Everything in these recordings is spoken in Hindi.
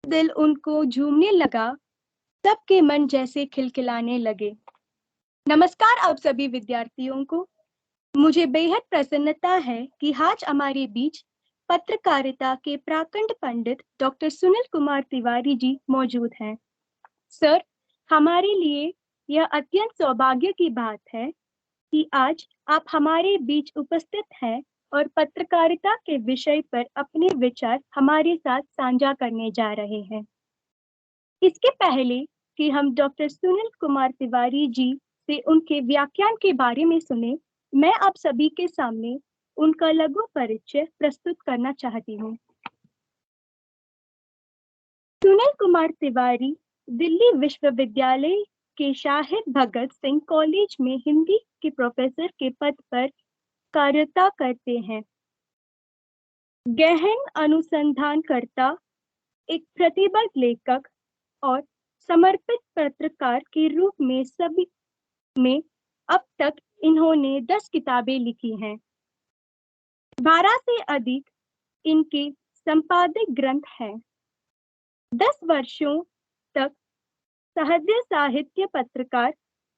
दिल उनको झूमने लगा, सबके मन जैसे खिलखिलाने लगे। नमस्कार आप सभी विद्यार्थियों को। मुझे बेहद प्रसन्नता है कि आज हमारे बीच पत्रकारिता के प्राकंड पंडित डॉक्टर सुनील कुमार तिवारी जी मौजूद हैं। सर, हमारे लिए यह अत्यंत सौभाग्य की बात है कि आज आप हमारे बीच उपस्थित हैं और पत्रकारिता के विषय पर अपने विचार हमारे साथ साझा करने जा रहे हैं। इसके पहले कि हम डॉक्टर सुनील कुमार तिवारी जी से उनके व्याख्यान के बारे में सुने, मैं आप सभी के सामने उनका लघु परिचय प्रस्तुत करना चाहती हूँ। सुनील कुमार तिवारी दिल्ली विश्वविद्यालय के शहीद भगत सिंह कॉलेज में हिंदी के प्रोफेसर के पद पर कार्यरत करते हैं। गहन अनुसंधानकर्ता, एक प्रतिबद्ध लेखक और समर्पित पत्रकार के रूप में सभी में अब तक इन्होंने 10 किताबें लिखी हैं। 12 से अधिक इनके संपादित ग्रंथ हैं। 10 वर्षों तक सहज साहित्य पत्रकार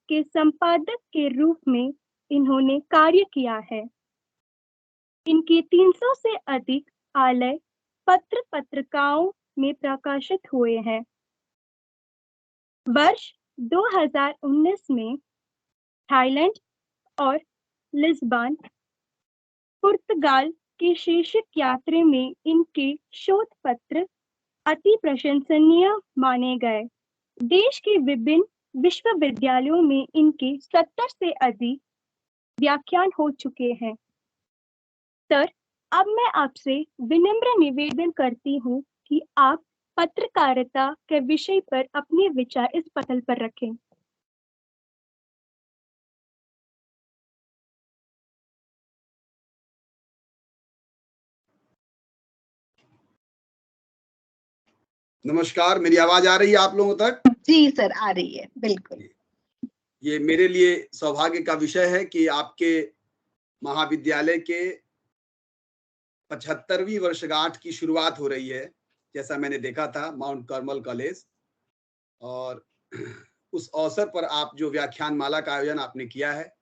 के संपादक के रूप में इन्होंने कार्य किया है। इनके 300 से अधिक आलय पत्र पत्रिकाओं में प्रकाशित हुए हैं। वर्ष 2019 में थाईलैंड और लिस्बन, पुर्तगाल की शीर्षक यात्रा में इनके शोध पत्र अति प्रशंसनीय माने गए। देश के विभिन्न विश्वविद्यालयों में इनके 70 से अधिक व्याख्यान हो चुके हैं। सर, अब मैं आपसे विनम्र निवेदन करती हूँ कि आप पत्रकारिता के विषय पर अपने विचार इस पटल पर रखें। नमस्कार, मेरी आवाज आ रही है आप लोगों तक? जी सर, आ रही है, बिल्कुल। ये मेरे लिए सौभाग्य का विषय है कि आपके महाविद्यालय के 75वीं वर्षगांठ की शुरुआत हो रही है, जैसा मैंने देखा था माउंट कार्मल कॉलेज। और उस अवसर पर आप जो व्याख्यान माला का आयोजन आपने किया है,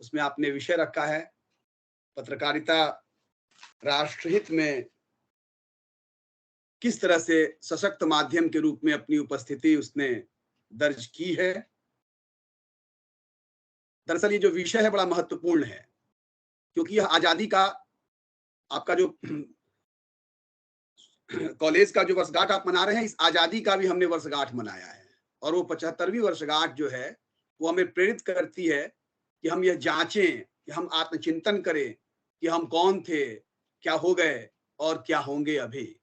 उसमें आपने विषय रखा है पत्रकारिता राष्ट्रहित में किस तरह से सशक्त माध्यम के रूप में अपनी उपस्थिति उसने दर्ज की है। दरअसल ये जो विषय है बड़ा महत्वपूर्ण है, क्योंकि यह आजादी का आपका जो कॉलेज का जो वर्षगांठ आप मना रहे हैं, इस आजादी का भी हमने वर्षगांठ मनाया है। और वो 75वीं वर्षगांठ जो है वो हमें प्रेरित करती है कि हम यह जांचें, कि हम आत्मचिंतन करें कि हम कौन थे, क्या हो गए और क्या होंगे अभी।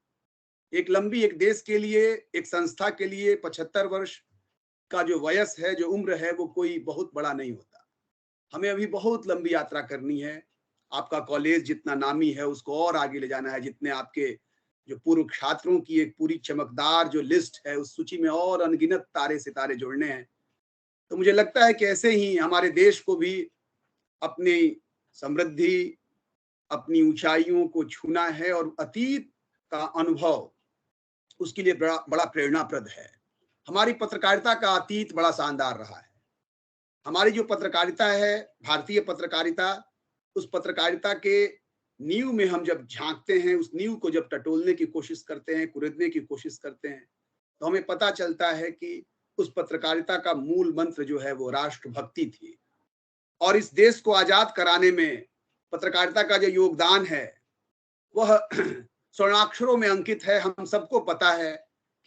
एक लंबी, एक देश के लिए, एक संस्था के लिए 75 वर्ष का जो वयस है, जो उम्र है, वो कोई बहुत बड़ा नहीं होता। हमें अभी बहुत लंबी यात्रा करनी है। आपका कॉलेज जितना नामी है उसको और आगे ले जाना है। जितने आपके जो पूर्व छात्रों की एक पूरी चमकदार जो लिस्ट है, उस सूची में और अनगिनत तारे सितारे जोड़ने हैं। तो मुझे लगता है कि ऐसे ही हमारे देश को भी अपनी समृद्धि, अपनी ऊंचाइयों को छूना है और अतीत का अनुभव उसके लिए बड़ा प्रेरणाप्रद है। हमारी पत्रकारिता का अतीत बड़ा शानदार रहा है। हमारी जो पत्रकारिता है, भारतीय पत्रकारिता, उस पत्रकारिता के नींव में हम जब झांकते हैं, उस नींव को जब टटोलने की कोशिश करते हैं, कुरेदने की कोशिश करते हैं, तो हमें पता चलता है कि उस पत्रकारिता का मूल मंत्र जो है वो राष्ट्रभक्ति थी। और इस देश को आजाद कराने में पत्रकारिता का जो योगदान है वह स्वर्णाक्षरों में अंकित है। हम सबको पता है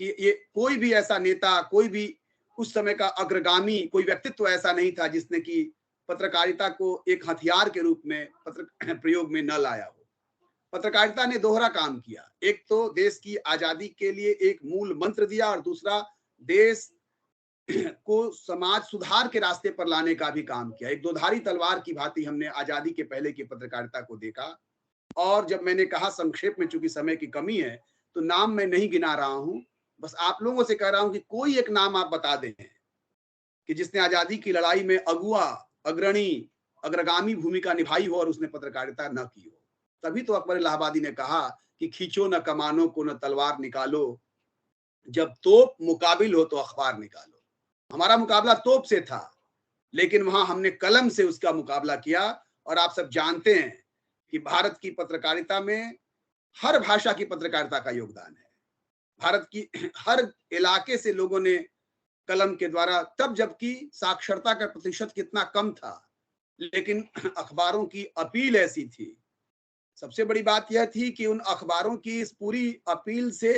कि ये कोई भी ऐसा नेता, कोई भी उस समय का अग्रगामी कोई व्यक्तित्व ऐसा नहीं था जिसने कि पत्रकारिता को एक हथियार के रूप में प्रयोग में न लाया हो। पत्रकारिता ने दोहरा काम किया। एक तो देश की आजादी के लिए एक मूल मंत्र दिया और दूसरा देश को समाज सुधार के रास्ते पर लाने का भी काम किया। एक दोधारी तलवार की भांति हमने आजादी के पहले की पत्रकारिता को देखा। और जब मैंने कहा संक्षेप में, चूंकि समय की कमी है, तो नाम मैं नहीं गिना रहा हूं, बस आप लोगों से कह रहा हूं कि कोई एक नाम आप बता दें कि जिसने आजादी की लड़ाई में अगुआ, अग्रणी, अग्रगामी भूमिका निभाई हो और उसने पत्रकारिता न की हो। तभी तो अकबर इलाहाबादी ने कहा कि खींचो न कमानों को, न तलवार निकालो, जब तोप मुकाबिल हो तो अखबार निकालो। हमारा मुकाबला तोप से था, लेकिन वहां हमने कलम से उसका मुकाबला किया। और आप सब जानते हैं कि भारत की पत्रकारिता में हर भाषा की पत्रकारिता का योगदान है। भारत की हर इलाके से लोगों ने कलम के द्वारा, तब जबकि साक्षरता का प्रतिशत कितना कम था, लेकिन अखबारों की अपील ऐसी थी। सबसे बड़ी बात यह थी कि उन अखबारों की इस पूरी अपील से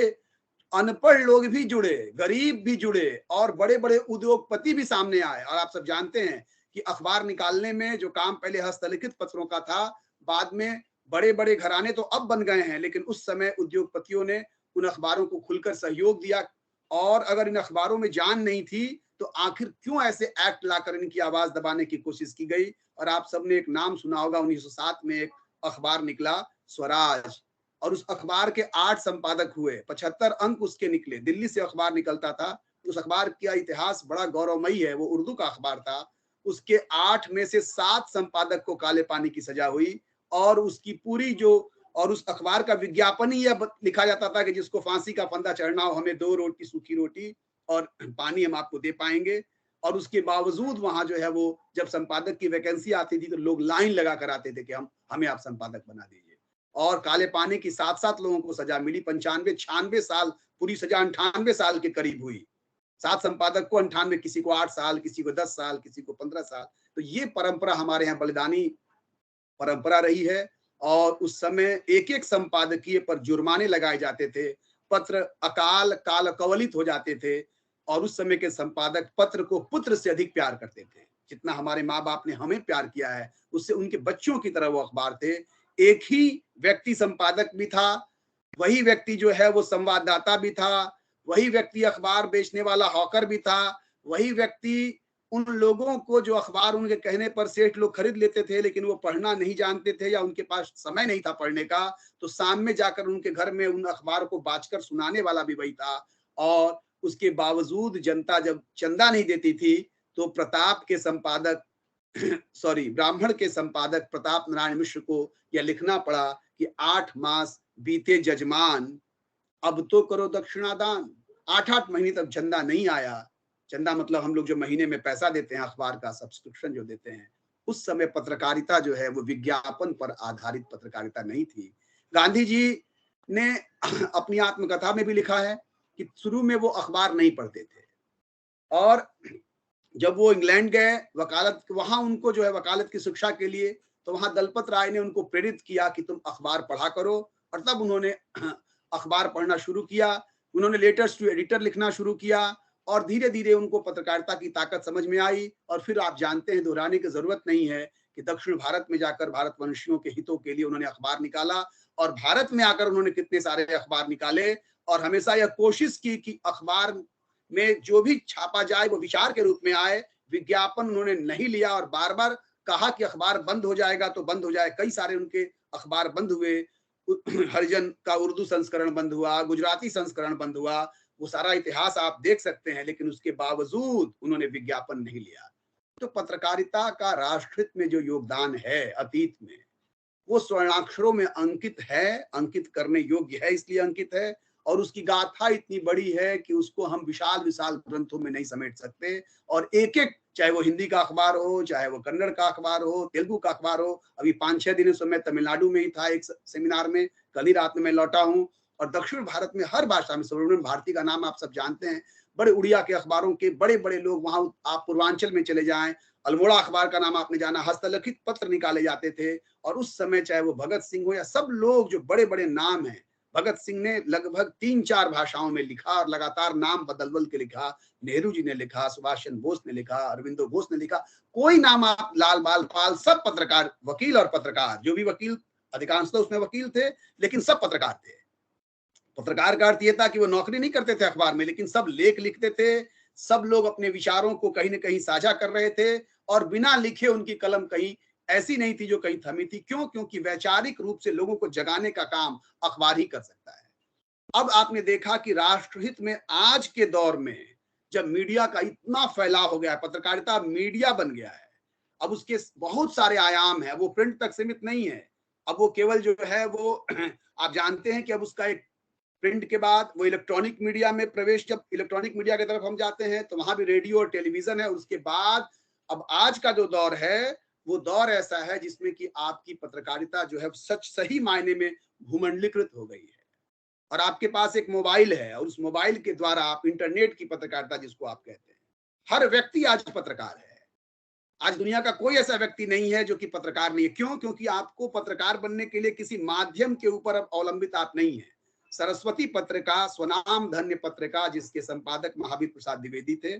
अनपढ़ लोग भी जुड़े, गरीब भी जुड़े और बड़े-बड़े उद्योगपति भी सामने आए। और आप सब जानते हैं कि अखबार निकालने में जो काम पहले हस्तलिखित पत्रों का था, बाद में बड़े-बड़े घराने तो अब बन गए हैं, लेकिन उस समय उद्योगपतियों ने उन अखबारों को खुलकर सहयोग दिया। और अगर इन अखबारों में जान नहीं थी, तो आखिर क्यों ऐसे एक्ट लाकर इनकी आवाज दबाने की कोशिश की गई। और आप सबने एक नाम सुना होगा, 1907 में एक अखबार निकला, स्वराज, और उस अखबार के 8 संपादक हुए, 75 अंक उसके निकले। दिल्ली से अखबार निकलता था। उस अखबार का इतिहास बड़ा गौरवमयी है, वो उर्दू का अखबार था। उसके 8 में से 7 संपादक को काले पानी की सजा हुई। और उसकी पूरी जो, और उस अखबार का विज्ञापन ही यह लिखा जाता था कि जिसको फांसी का फंदा चढ़ना हो, हमें 2 रोटी, सूखी रोटी और पानी हम आपको दे पाएंगे। और उसके बावजूद वहां जो है वो, जब संपादक की वैकेंसी आती थी तो लोग लाइन लगा कर आते थे कि हमें आप संपादक बना दीजिए। और काले पानी की 7-7 लोगों को सजा मिली। 95-96 साल, पूरी सजा 98 साल के करीब हुई। 7 संपादक को 98, किसी को 8 साल, किसी को 10 साल, किसी को 15 साल। तो ये परंपरा हमारे यहाँ बलिदानी परंपरा रही है। और उस समय एक-एक संपादकीय पर जुर्माने लगाए जाते थे, पत्र अकाल काल कवलित हो जाते थे। और उस समय के संपादक पत्र को पुत्र से अधिक प्यार करते थे। जितना हमारे माँ बाप ने हमें प्यार किया है, उससे उनके बच्चों की तरह वो अखबार थे। एक ही व्यक्ति संपादक भी था, वही व्यक्ति जो है वो संवाददाता भी था, वही व्यक्ति अखबार बेचने वाला हॉकर भी था, वही व्यक्ति उन लोगों को, जो अखबार उनके कहने पर सेठ लोग खरीद लेते थे, लेकिन वो पढ़ना नहीं जानते थे या उनके पास समय नहीं था पढ़ने का, तो शाम में जाकर उनके घर में उन अखबार को बांचकर सुनाने वाला भी वही था। और उसके बावजूद जनता जब चंदा नहीं देती थी, तो प्रताप के संपादक ब्राह्मण के संपादक प्रताप नारायण मिश्र को यह लिखना पड़ा कि 8 मास बीते जजमान, अब तो करो दक्षिणादान। 8-8 महीने तक चंदा नहीं आया। चंदा मतलब हम लोग जो महीने में पैसा देते हैं, अखबार का सब्सक्रिप्शन जो देते हैं। उस समय पत्रकारिता जो है वो विज्ञापन पर आधारित पत्रकारिता नहीं थी। गांधी जी ने अपनी आत्मकथा में भी लिखा है कि शुरू में वो अखबार नहीं पढ़ते थे। और जब वो इंग्लैंड गए वकालत, वहां उनको जो है वकालत की शिक्षा के लिए, तो वहां दलपत राय ने उनको प्रेरित किया कि तुम अखबार पढ़ा करो। और तब उन्होंने अखबार पढ़ना शुरू किया। उन्होंने लेटर्स टू एडिटर लिखना शुरू किया। और धीरे धीरे उनको पत्रकारिता की ताकत समझ में आई। और फिर आप जानते हैं, दोहराने की जरूरत नहीं है कि दक्षिण भारत में जाकर भारतवंशियों के हितों के लिए उन्होंने अखबार निकाला। और भारत में आकर उन्होंने कितने सारे अखबार निकाले। और हमेशा यह कोशिश की कि अखबार में जो भी छापा जाए वो विचार के रूप में आए। विज्ञापन उन्होंने नहीं लिया। और बार बार कहा कि अखबार बंद हो जाएगा तो बंद हो जाए। कई सारे उनके अखबार बंद हुए। हरिजन का उर्दू संस्करण बंद हुआ, गुजराती संस्करण बंद हुआ, वो सारा इतिहास आप देख सकते हैं। लेकिन उसके बावजूद उन्होंने विज्ञापन नहीं लिया। तो पत्रकारिता का राष्ट्रहित में जो योगदान है अतीत में, वो स्वर्णाक्षरों में अंकित है, अंकित करने योग्य है, इसलिए अंकित है। और उसकी गाथा इतनी बड़ी है कि उसको हम विशाल विशाल ग्रंथों में नहीं समेट सकते। और एक एक, चाहे वो हिंदी का अखबार हो, चाहे वो कन्नड़ का अखबार हो, तेलुगु का अखबार हो। अभी 5-6 दिनों से मैं तमिलनाडु में ही था एक सेमिनार में, कल ही रात में मैं लौटा हूँ। और दक्षिण भारत में हर भाषा में, सुब्रमण्यम भारती का नाम आप सब जानते हैं, बड़े उड़िया के अखबारों के बड़े बड़े लोग वहां, आप पूर्वांचल में चले जाएं, अल्मोड़ा अखबार का नाम आपने जाना, हस्तलिखित पत्र निकाले जाते थे। और उस समय चाहे वो भगत सिंह हो या सब लोग जो बड़े बड़े नाम हैं, भगत सिंह ने लगभग 3-4 भाषाओं में लिखा और लगातार नाम बदल बदल के लिखा। नेहरू जी ने लिखा, सुभाष चंद्र बोस ने लिखा, अरविंदो घोष ने लिखा, कोई नाम आप, लाल बाल पाल, सब पत्रकार, वकील और पत्रकार, जो भी वकील, अधिकांशतः उसमें वकील थे, लेकिन सब पत्रकार थे। पत्रकार का अर्थ यह था कि वो नौकरी नहीं करते थे अखबार में, लेकिन सब लेख लिखते थे। सब लोग अपने विचारों को कहीं न कहीं साझा कर रहे थे। और बिना लिखे उनकी कलम कहीं ऐसी नहीं थी जो कहीं थमी थी। क्यों? क्योंकि वैचारिक रूप से लोगों को जगाने का काम अखबार ही कर सकता है। अब आपने देखा कि राष्ट्रहित में आज के दौर में जब मीडिया का इतना फैलाव हो गया है, पत्रकारिता मीडिया बन गया है। अब उसके बहुत सारे आयाम हैं, वो प्रिंट तक सीमित नहीं है। अब वो केवल जो है वो आप जानते हैं कि अब उसका एक प्रिंट के बाद वो इलेक्ट्रॉनिक मीडिया में प्रवेश, जब इलेक्ट्रॉनिक मीडिया की तरफ हम जाते हैं तो वहां भी रेडियो और टेलीविजन है। उसके बाद अब आज का जो दौर है वो दौर ऐसा है जिसमें कि आपकी पत्रकारिता जो है सच सही मायने में भूमंडलीकृत हो गई है, और आपके पास एक मोबाइल है और उस मोबाइल के द्वारा आप इंटरनेट की पत्रकारिता जिसको आप कहते हैं, हर व्यक्ति आज पत्रकार है। आज दुनिया का कोई ऐसा व्यक्ति नहीं है जो कि पत्रकार नहीं है। क्यों? क्योंकि आपको पत्रकार बनने के लिए किसी माध्यम के ऊपर अब अवलंबित आप नहीं है। सरस्वती पत्रिका, स्वनाम धन्य पत्रिका, जिसके संपादक महावीर प्रसाद द्विवेदी थे,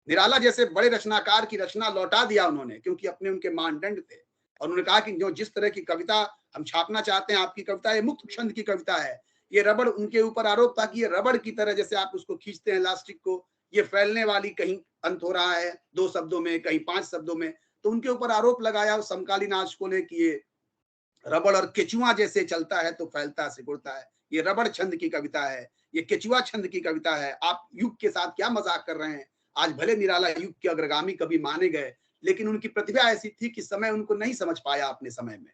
निराला जैसे बड़े रचनाकार की रचना लौटा दिया उन्होंने, क्योंकि अपने उनके मानदंड थे। और उन्होंने कहा कि जो जिस तरह की कविता हम छापना चाहते हैं, आपकी कविता ये मुक्त छंद की कविता है। ये रबड़, उनके ऊपर आरोप था कि ये रबड़ की तरह जैसे आप उसको खींचते हैं इलास्टिक को, ये फैलने वाली, कहीं अंत हो रहा है 2 शब्दों में, कहीं 5 शब्दों में। तो उनके ऊपर आरोप लगाया समकालीन आलोचकों ने कि ये रबड़ और केचुआ जैसे चलता है तो फैलता सिकुड़ता है, ये रबड़ छंद की कविता है, ये केचुआ छंद की कविता है। आप युग के साथ क्या मजाक कर रहे हैं? आज भले निराला युग के अग्रगामी कवि माने गए, लेकिन उनकी प्रतिभा ऐसी थी कि समय उनको नहीं समझ पाया, अपने समय में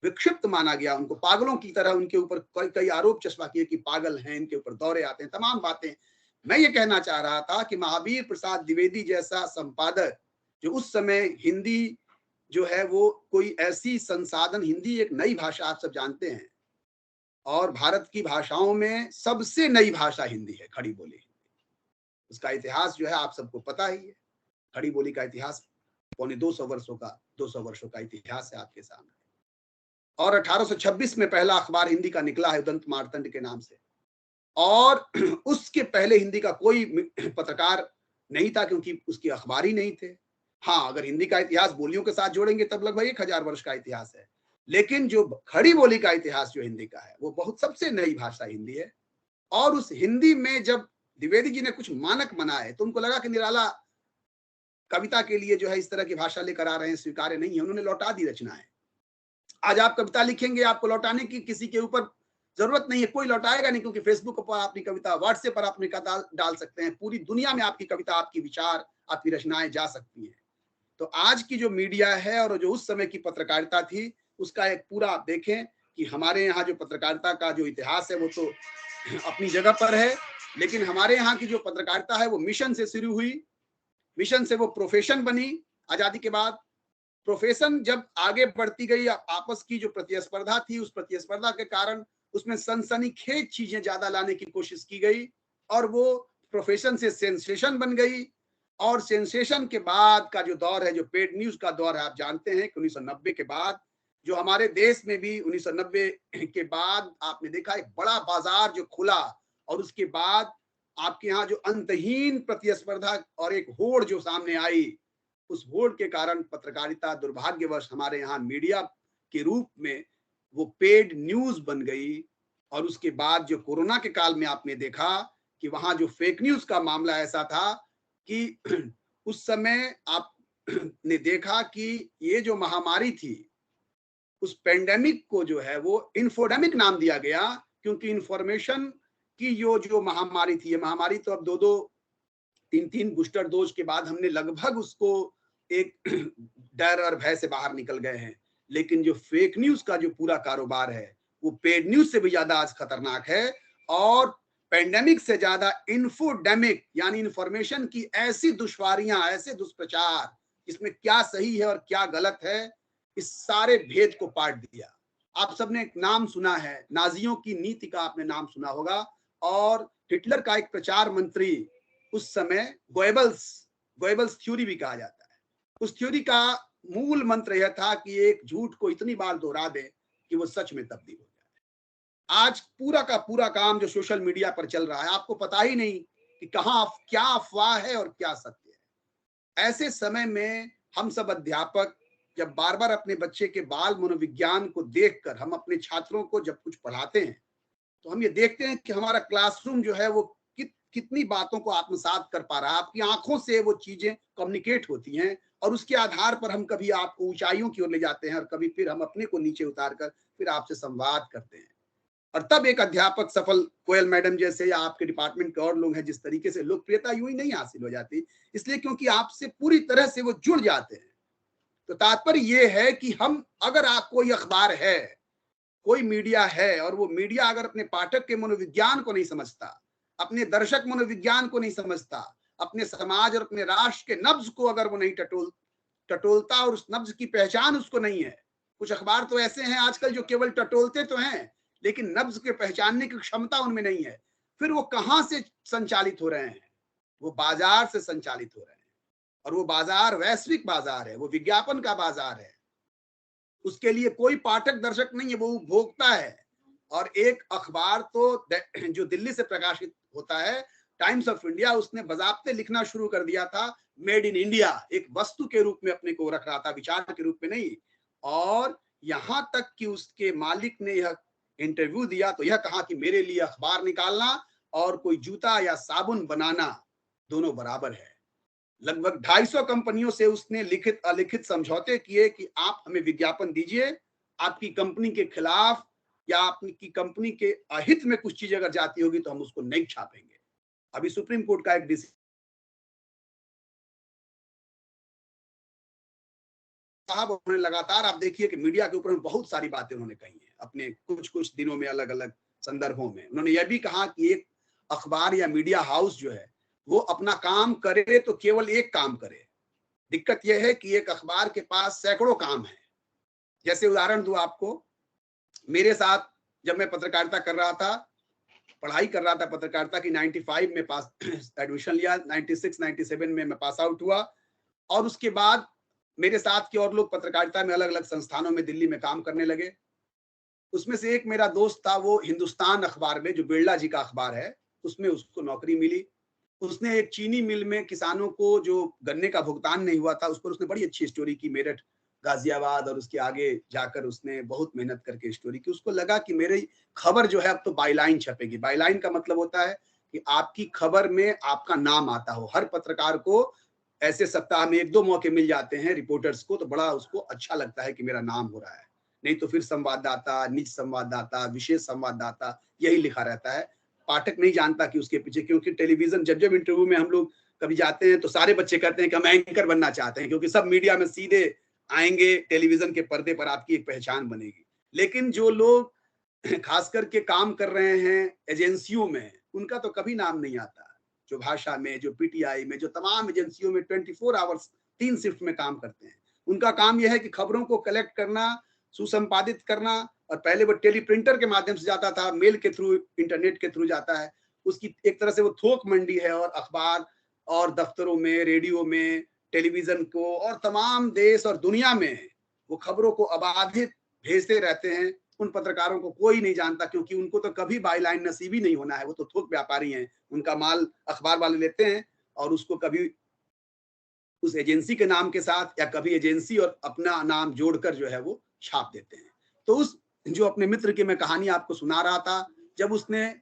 विक्षिप्त माना गया उनको, पागलों की तरह उनके ऊपर कई आरोप चस्पा किए कि पागल हैं, इनके ऊपर दौरे आते हैं, तमाम बातें। मैं ये कहना चाह रहा था कि महावीर प्रसाद द्विवेदी जैसा संपादक, जो उस समय हिंदी जो है वो कोई ऐसी संसाधन, हिंदी एक नई भाषा, आप सब जानते हैं, और भारत की भाषाओं में सबसे नई भाषा हिंदी है, खड़ी बोली। उसका इतिहास जो है आप सबको पता ही है। खड़ी बोली का इतिहास पौने 200 वर्षों का इतिहास है आपके सामने। और 1826 में पहला अखबार हिंदी का निकला है, उदंत मार्तंड के नाम से। और उसके पहले हिंदी का कोई पत्रकार नहीं था, क्योंकि उसके अखबार ही नहीं थे। हाँ, अगर हिंदी का इतिहास बोलियों के साथ जोड़ेंगे तब लगभग 1000 वर्ष का इतिहास है। लेकिन जो खड़ी बोली का इतिहास जो हिंदी का है, वो बहुत सबसे नई भाषा हिंदी है। और उस हिंदी में जब द्विवेदी जी ने कुछ मानक बनाए तो उनको लगा कि निराला कविता के लिए जो है इस तरह की भाषा लेकर आ रहे हैं, स्वीकार्य नहीं है। उन्होंने लौटा दी रचनाएं। आज आप कविता लिखेंगे, आपको लौटाने की किसी के ऊपर जरूरत नहीं है, कोई लौटाएगा नहीं, क्योंकि फेसबुक पर अपनी कविता, व्हाट्सएप पर अपनी कविता डाल सकते हैं, पूरी दुनिया में आपकी कविता, आपकी विचार, आपकी रचनाएं जा सकती हैं। तो आज की जो मीडिया है और जो उस समय की पत्रकारिता थी, उसका एक पूरा आप देखें कि हमारे यहाँ जो पत्रकारिता का जो इतिहास है वो तो अपनी जगह पर है, लेकिन हमारे यहाँ की जो पत्रकारिता है वो मिशन से शुरू हुई, मिशन से वो प्रोफेशन बनी आजादी के बाद। प्रोफेशन जब आगे बढ़ती गई, आपस की जो प्रतिस्पर्धा थी, उस प्रतिस्पर्धा के कारण उसमें सनसनीखेज चीजें ज्यादा लाने की कोशिश की गई, और वो प्रोफेशन से सेंसेशन बन गई। और सेंसेशन के बाद का जो दौर है, जो पेड न्यूज का दौर है, आप जानते हैं कि 1990 के बाद जो हमारे देश में भी 1990 के बाद आपने देखा एक बड़ा बाजार जो खुला, और उसके बाद आपके यहाँ जो अंतहीन प्रतिस्पर्धा और एक होड़ जो सामने आई, उस होड़ के कारण पत्रकारिता दुर्भाग्यवश हमारे यहाँ मीडिया के रूप में वो पेड न्यूज बन गई। और उसके बाद जो कोरोना के काल में आपने देखा कि वहां जो फेक न्यूज का मामला ऐसा था कि उस समय आपने देखा कि ये जो महामारी थी, उस पेंडेमिक को जो है वो इन्फोडेमिक नाम दिया गया, क्योंकि इंफॉर्मेशन की जो महामारी थी, ये महामारी तो अब 2-2 3-3 बूस्टर डोज के बाद हमने लगभग उसको एक डर और भय से बाहर निकल गए हैं। लेकिन जो फेक न्यूज का जो पूरा कारोबार है, वो पेड न्यूज से भी ज्यादा आज खतरनाक है, और पेंडेमिक से ज्यादा इन्फोडेमिक, यानी इंफॉर्मेशन की ऐसी दुश्वारियां, ऐसे दुष्प्रचार, इसमें क्या सही है और क्या गलत है, इस सारे भेद को पाट दिया। आप सबने एक नाम सुना है, नाजियों की नीति का आपने नाम सुना होगा, और हिटलर का एक प्रचार मंत्री उस समय, गोएबल्स थ्योरी भी कहा जाता है, उस थ्योरी का मूल मंत्र यह था कि एक झूठ को इतनी बार दोहरा दे कि वो सच में तब्दील हो जाए। आज पूरा का पूरा काम जो सोशल मीडिया पर चल रहा है, आपको पता ही नहीं कि कहाँ क्या अफवाह है और क्या सत्य है। ऐसे समय में हम सब अध्यापक जब बार बार अपने बच्चे के बाल मनोविज्ञान को देखकर, हम अपने छात्रों को जब कुछ पढ़ाते हैं, तो हम ये देखते हैं कि हमारा क्लासरूम जो है वो कितनी बातों को आत्मसात कर पा रहा है। आपकी आंखों से वो चीजें कम्युनिकेट होती हैं, और उसके आधार पर हम कभी आपको ऊंचाइयों की ओर ले जाते हैं, और कभी फिर हम अपने को नीचे उतार कर फिर आपसे संवाद करते हैं। और तब एक अध्यापक सफल, कोयल मैडम जैसे या आपके डिपार्टमेंट के और लोग हैं, जिस तरीके से लोकप्रियता यूं ही नहीं हासिल हो जाती, इसलिए क्योंकि आपसे पूरी तरह से वो जुड़ जाते हैं। तो तात्पर्य ये है कि हम, अगर आप कोई अखबार है कोई मीडिया है और वो मीडिया अगर अपने पाठक के मनोविज्ञान को नहीं समझता, अपने दर्शक मनोविज्ञान को नहीं समझता, अपने समाज और अपने राष्ट्र के नब्ज को अगर वो नहीं टटोलता और उस नब्ज की पहचान उसको नहीं है। कुछ अखबार तो ऐसे हैं आजकल जो केवल टटोलते तो हैं, लेकिन नब्ज के पहचानने की क्षमता उनमें नहीं है। फिर वो कहां से संचालित हो रहे हैं? वो बाजार से संचालित हो रहे हैं, और वो बाजार वैश्विक बाजार है, वो विज्ञापन का बाजार है। उसके लिए कोई पाठक दर्शक नहीं है, वो उपभोक्ता है। और एक अखबार तो जो दिल्ली से प्रकाशित होता है, टाइम्स ऑफ इंडिया, उसने बजाबते लिखना शुरू कर दिया था मेड इन इंडिया, एक वस्तु के रूप में अपने को रख रहा था, विचार के रूप में नहीं। और यहां तक कि उसके मालिक ने यह इंटरव्यू दिया तो यह कहा कि मेरे लिए अखबार निकालना और कोई जूता या साबुन बनाना दोनों बराबर है। लगभग 250 कंपनियों से उसने लिखित अलिखित समझौते किए कि आप हमें विज्ञापन दीजिए, आपकी कंपनी के खिलाफ या आपकी कंपनी के अहित में कुछ चीज अगर जाती होगी तो हम उसको नहीं छापेंगे। अभी सुप्रीम कोर्ट का एक डिसीजन साहब, उन्होंने लगातार, आप देखिए कि मीडिया के ऊपर बहुत सारी बातें उन्होंने कही हैं अपने कुछ कुछ दिनों में, अलग अलग संदर्भों में। उन्होंने यह भी कहा कि एक अखबार या मीडिया हाउस जो है वो अपना काम करे तो केवल एक काम करे। दिक्कत यह है कि एक अखबार के पास सैकड़ों काम है। जैसे उदाहरण दूं आपको, मेरे साथ जब मैं पत्रकारिता कर रहा था, पढ़ाई कर रहा था पत्रकारिता की, 95 में पास एडमिशन लिया, 96 97 में मैं पास आउट हुआ। और उसके बाद मेरे साथ के और लोग पत्रकारिता में अलग अलग संस्थानों में दिल्ली में काम करने लगे। उसमें से एक मेरा दोस्त था, वो हिंदुस्तान अखबार में, जो बिरला जी का अखबार है, उसमें उसको नौकरी मिली। उसने एक चीनी मिल में किसानों को जो गन्ने का भुगतान नहीं हुआ था, उस पर उसने बड़ी अच्छी स्टोरी की, मेरठ, गाजियाबाद और उसके आगे जाकर उसने बहुत मेहनत करके स्टोरी की। उसको लगा कि मेरी खबर जो है अब तो बाईलाइन छपेगी। बाईलाइन का मतलब होता है कि आपकी खबर में आपका नाम आता हो। हर पत्रकार को ऐसे सप्ताह में 1-2 मौके मिल जाते हैं रिपोर्टर्स को, तो बड़ा उसको अच्छा लगता है कि मेरा नाम हो रहा है। नहीं तो फिर संवाददाता, निज संवाददाता, विशेष संवाददाता, यही लिखा रहता है। पाठक नहीं जानता कि उसके पीछे, क्योंकि टेलीविजन जब जब इंटरव्यू में हम लोग कभी जाते हैं तो सारे बच्चे कहते हैं कि हम एंकर बनना चाहते हैं, क्योंकि सब मीडिया में सीधे आएंगे, टेलीविजन के पर्दे पर आपकी एक पहचान बनेगी। लेकिन जो लोग खास करके काम कर रहे हैं एजेंसियों में, उनका तो कभी नाम नहीं आता। जो भाषा में, जो पीटीआई में, जो तमाम एजेंसियों में 24 आवर्स 3 शिफ्ट में काम करते हैं, उनका काम यह है कि खबरों को कलेक्ट करना, सुसंपादित करना। और पहले वो टेलीप्रिंटर के माध्यम से जाता था, मेल के थ्रू, इंटरनेट के थ्रू जाता है। उसकी एक तरह से वो थोक मंडी है, और अखबार और दफ्तरों में, रेडियो में, टेलीविजन को और तमाम देश और दुनिया में वो खबरों को अबाधित भेजते रहते हैं। उन पत्रकारों को कोई नहीं जानता, क्योंकि उनको तो कभी बाईलाइन नसीब ही नहीं होना है। वो तो थोक व्यापारी हैं, उनका माल अखबार वाले लेते हैं और उसको कभी उस एजेंसी के नाम के साथ या कभी एजेंसी और अपना नाम जोड़कर जो है वो छाप देते हैं। तो उस जो अपने मित्र की मैं कहानी आपको सुना रहा था, जब उसने